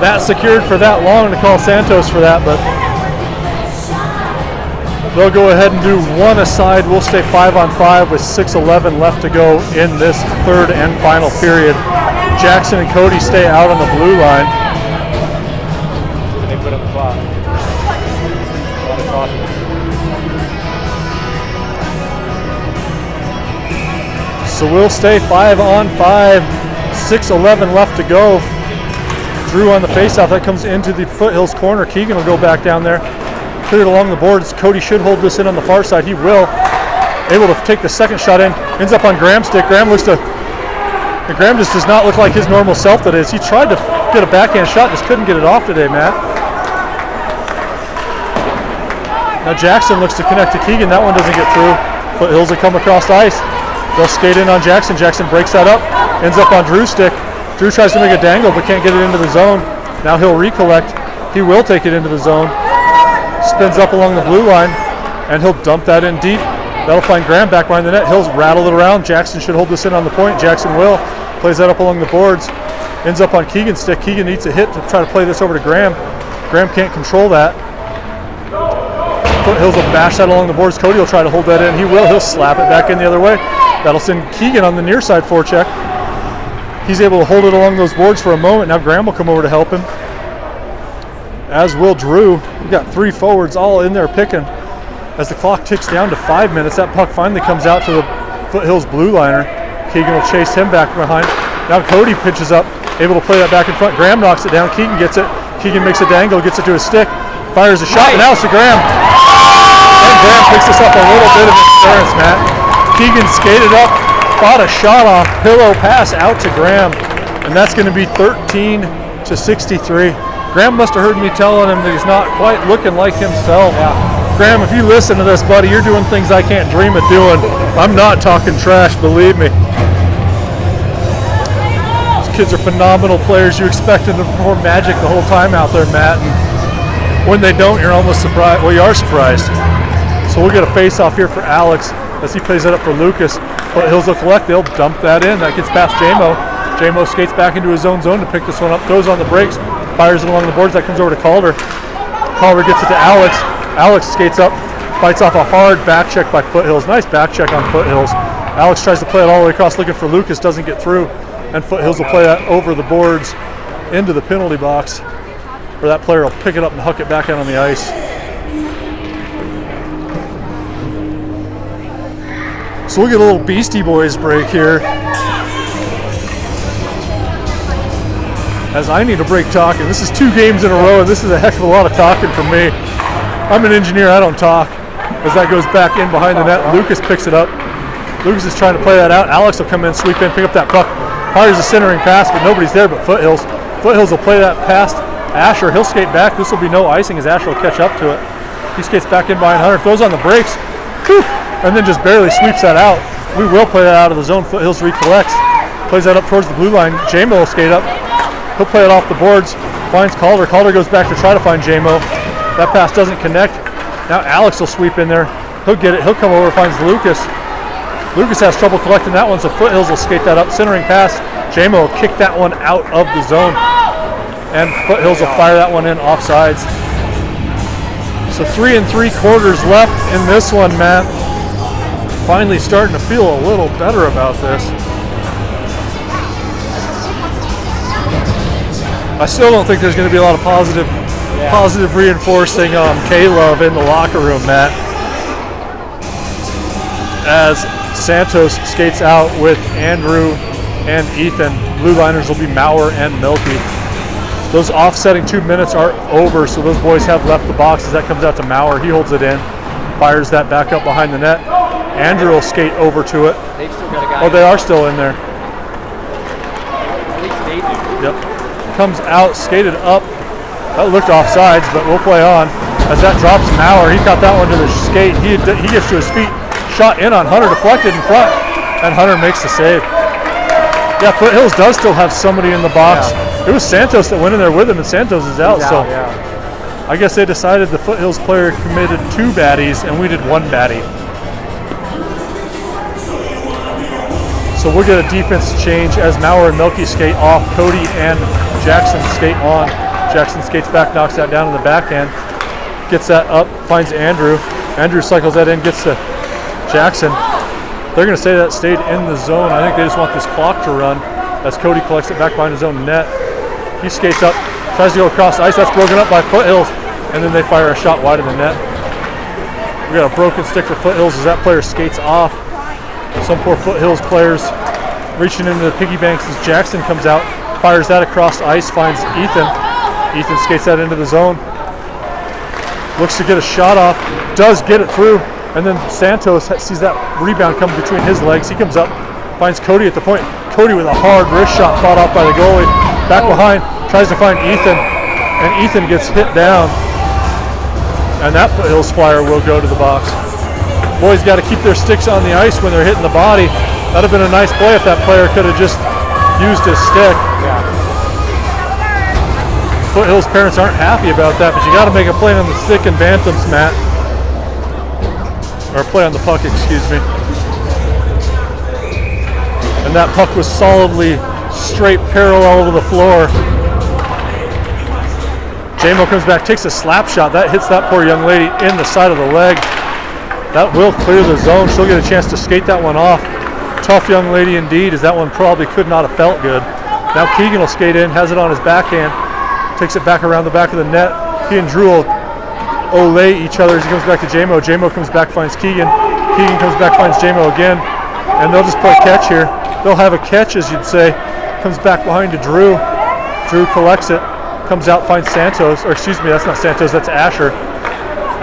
that secured for that long to call Santos for that, but they'll go ahead and do one aside. We'll stay 5-on-5 with 6:11 left to go in this third and final period. Jackson and Cody stay out on the blue line. They put up a clock. So we'll stay 5-on-5, 6:11 left to go. Drew on the faceoff, that comes into the Foothills corner. Keegan will go back down there. Cleared along the boards. Cody should hold this in on the far side. He will. Able to take the second shot in. Ends up on Graham's stick. Graham looks to. Graham just does not look like his normal self that is. He tried to get a backhand shot, just couldn't get it off today, Matt. Now Jackson looks to connect to Keegan. That one doesn't get through. Foothills will come across ice. They'll skate in on Jackson. Jackson breaks that up. Ends up on Drew's stick. Drew tries to make a dangle but can't get it into the zone. Now he'll recollect. He will take it into the zone. Spins up along the blue line and he'll dump that in deep. That'll find Graham back behind the net. He'll rattle it around. Jackson should hold this in on the point. Jackson will. Plays that up along the boards. Ends up on Keegan's stick. Keegan needs a hit to try to play this over to Graham. Graham can't control that. Foothills will bash that along the boards. Cody will try to hold that in. He will. He'll slap it back in the other way. That'll send Keegan on the near side forecheck. He's able to hold it along those boards for a moment. Now Graham will come over to help him, as will Drew. We've got three forwards all in there picking. As the clock ticks down to 5 minutes, that puck finally comes out to the Foothills blue liner. Keegan will chase him back behind. Now Cody pitches up, able to play that back in front. Graham knocks it down. Keegan gets it. Keegan makes a dangle, gets it to his stick, fires a shot. Now it's to Graham. And Graham picks us up a little bit of insurance, Matt. Keegan skated up, fought a shot off, pillow pass out to Graham, and that's going to be 13-63. Graham must have heard me telling him that he's not quite looking like himself. Yeah. Graham, if you listen to this, buddy, you're doing things I can't dream of doing. I'm not talking trash, believe me. These kids are phenomenal players. You expect them to perform magic the whole time out there, Matt. And when they don't, you're almost surprised. Well, you are surprised. So we'll get a face-off here for Alex as he plays it up for Lucas. Foothills will collect. They'll dump that in. That gets past J-Mo. J-Mo skates back into his own zone to pick this one up. Goes on the brakes. Fires it along the boards. That comes over to Calder. Calder gets it to Alex. Alex skates up. Fights off a hard back check by Foothills. Nice back check on Foothills. Alex tries to play it all the way across looking for Lucas. Doesn't get through. And Foothills will play that over the boards into the penalty box, where that player will pick it up and huck it back out on the ice. So we'll get a little Beastie Boys break here, as I need a break talking. This is 2 games in a row, and this is a heck of a lot of talking for me. I'm an engineer, I don't talk. As that goes back in behind the net, Lucas picks it up. Lucas is trying to play that out. Alex will come in, sweep in, pick up that puck. Fires a centering pass, but nobody's there but Foothills. Foothills will play that past Asher. He'll skate back. This will be no icing as Asher will catch up to it. He skates back in behind Hunter, throws on the brakes. Whew. And then just barely sweeps that out. We will play that out of the zone. Foothills recollects. Plays that up towards the blue line. J-Mo will skate up. He'll play it off the boards. Finds Calder. Calder goes back to try to find J-Mo. That pass doesn't connect. Now Alex will sweep in there. He'll get it. He'll come over, finds Lucas. Lucas has trouble collecting that one, so Foothills will skate that up. Centering pass. J-Mo will kick that one out of the zone. And Foothills will fire that one in offsides. So 3 3/4 left in this one, Matt. Finally starting to feel a little better about this. I still don't think there's going to be a lot of positive reinforcing K-Love in the locker room, Matt. As Santos skates out with Andrew and Ethan. Blue liners will be Maurer and Milky. Those offsetting 2 minutes are over, so those boys have left the box as that comes out to Maurer. He holds it in, fires that back up behind the net. Andrew will skate over to it. They've still got a guy. Oh, they are still in there. At least they do. Yep. Comes out, skated up. That looked offsides, but we'll play on. As that drops Maurer, he caught that one to the skate. He gets to his feet, shot in on Hunter, deflected in front, and Hunter makes the save. Yeah, Foothills does still have somebody in the box. Yeah. It was Santos that went in there with him, and Santos is out. He's so out, yeah. I guess they decided the Foothills player committed 2 baddies, and we did 1 baddie. So we'll get a defense change as Maurer and Milky skate off. Cody and Jackson skate on. Jackson skates back, knocks that down in the backhand. Gets that up, finds Andrew. Andrew cycles that in, gets to Jackson. They're going to say that stayed in the zone. I think they just want this clock to run as Cody collects it back behind his own net. He skates up, tries to go across ice. That's broken up by Foothills, and then they fire a shot wide of the net. We got a broken stick for Foothills as that player skates off. Some poor Foothills players reaching into the piggy banks as Jackson comes out, fires that across ice, finds Ethan. Ethan skates that into the zone. Looks to get a shot off, does get it through, and then Santos sees that rebound come between his legs. He comes up, finds Cody at the point. Cody with a hard wrist shot fought off by the goalie. Back behind, tries to find Ethan, and Ethan gets hit down. And that Foothills flyer will go to the box. Boys got to keep their sticks on the ice when they're hitting the body. That'd have been a nice play if that player could have just used his stick. Yeah. Foothills parents aren't happy about that, but you got to make a play on the stick and bantams, Matt. Or play on the puck, excuse me. And that puck was solidly straight parallel to the floor. J-Mo comes back, takes a slap shot. That hits that poor young lady in the side of the leg. That will clear the zone. She'll get a chance to skate that one off. Tough young lady indeed, as that one probably could not have felt good. Now Keegan will skate in, has it on his backhand, takes it back around the back of the net. He and Drew will olay each other as he comes back to J-Mo. J-Mo comes back, finds Keegan. Keegan comes back, finds J-Mo again. And they'll just play catch here. They'll have a catch, as you'd say. Comes back behind to Drew. Drew collects it. Comes out, finds Santos. Or excuse me, that's not Santos, that's Asher.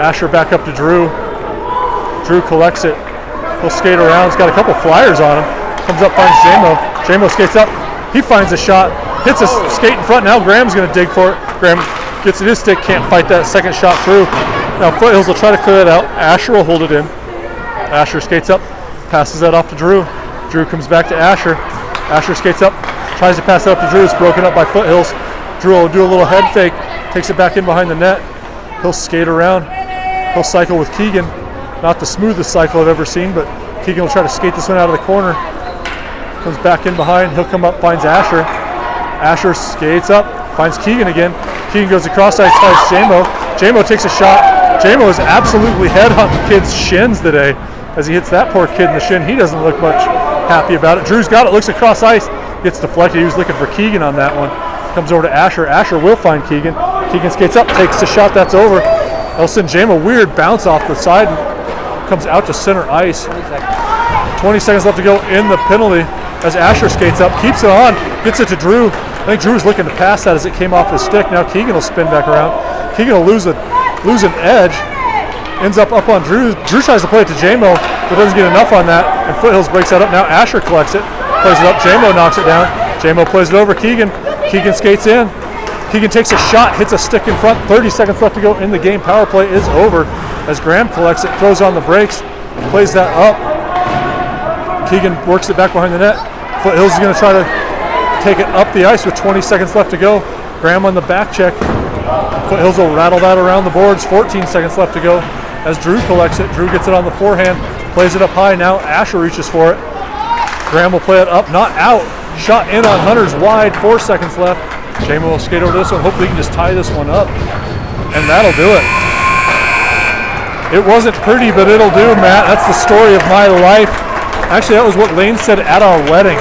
Asher back up to Drew. Drew collects it. He'll skate around. He's got a couple flyers on him. Comes up, finds J-Mo. J-Mo skates up. He finds a shot. Hits a skate in front. Now Graham's going to dig for it. Graham gets it his stick. Can't fight that second shot through. Now Foothills will try to clear that out. Asher will hold it in. Asher skates up. Passes that off to Drew. Drew comes back to Asher. Asher skates up. Tries to pass it up to Drew. It's broken up by Foothills. Drew will do a little head fake. Takes it back in behind the net. He'll skate around. He'll cycle with Keegan. Not the smoothest cycle I've ever seen, but Keegan will try to skate this one out of the corner. Comes back in behind. He'll come up, finds Asher. Asher skates up, finds Keegan again. Keegan goes across ice, finds J-Mo. J-Mo takes a shot. J-Mo is absolutely headhunting the kid's shins today as he hits that poor kid in the shin. He doesn't look much happy about it. Drew's got it, looks across ice, gets deflected. He was looking for Keegan on that one. Comes over to Asher. Asher will find Keegan. Keegan skates up, takes the shot, that's over. They'll send J-Mo a weird bounce off the side. Comes out to center ice. 20 seconds left to go in the penalty as Asher skates up, keeps it on, gets it to Drew. I think Drew was looking to pass that as it came off his stick. Now Keegan will spin back around. Keegan will lose an edge. Ends up on Drew. Drew tries to play it to J-Mo, but doesn't get enough on that. And Foothills breaks that up. Now Asher collects it, plays it up. J-Mo knocks it down. J-Mo plays it over Keegan. Keegan skates in. Keegan takes a shot, hits a stick in front. 30 seconds left to go in the game. Power play is over as Graham collects it, throws on the brakes, plays that up. Keegan works it back behind the net. Foothills is going to try to take it up the ice with 20 seconds left to go. Graham on the back check. Foothills will rattle that around the boards. 14 seconds left to go as Drew collects it. Drew gets it on the forehand, plays it up high. Now Asher reaches for it. Graham will play it up, not out. Shot in on Hunter's wide. 4 seconds left. J-Mo will skate over this one. Hopefully he can just tie this one up. And that'll do it. It wasn't pretty, but it'll do, Matt. That's the story of my life. Actually, that was what Lane said at our wedding.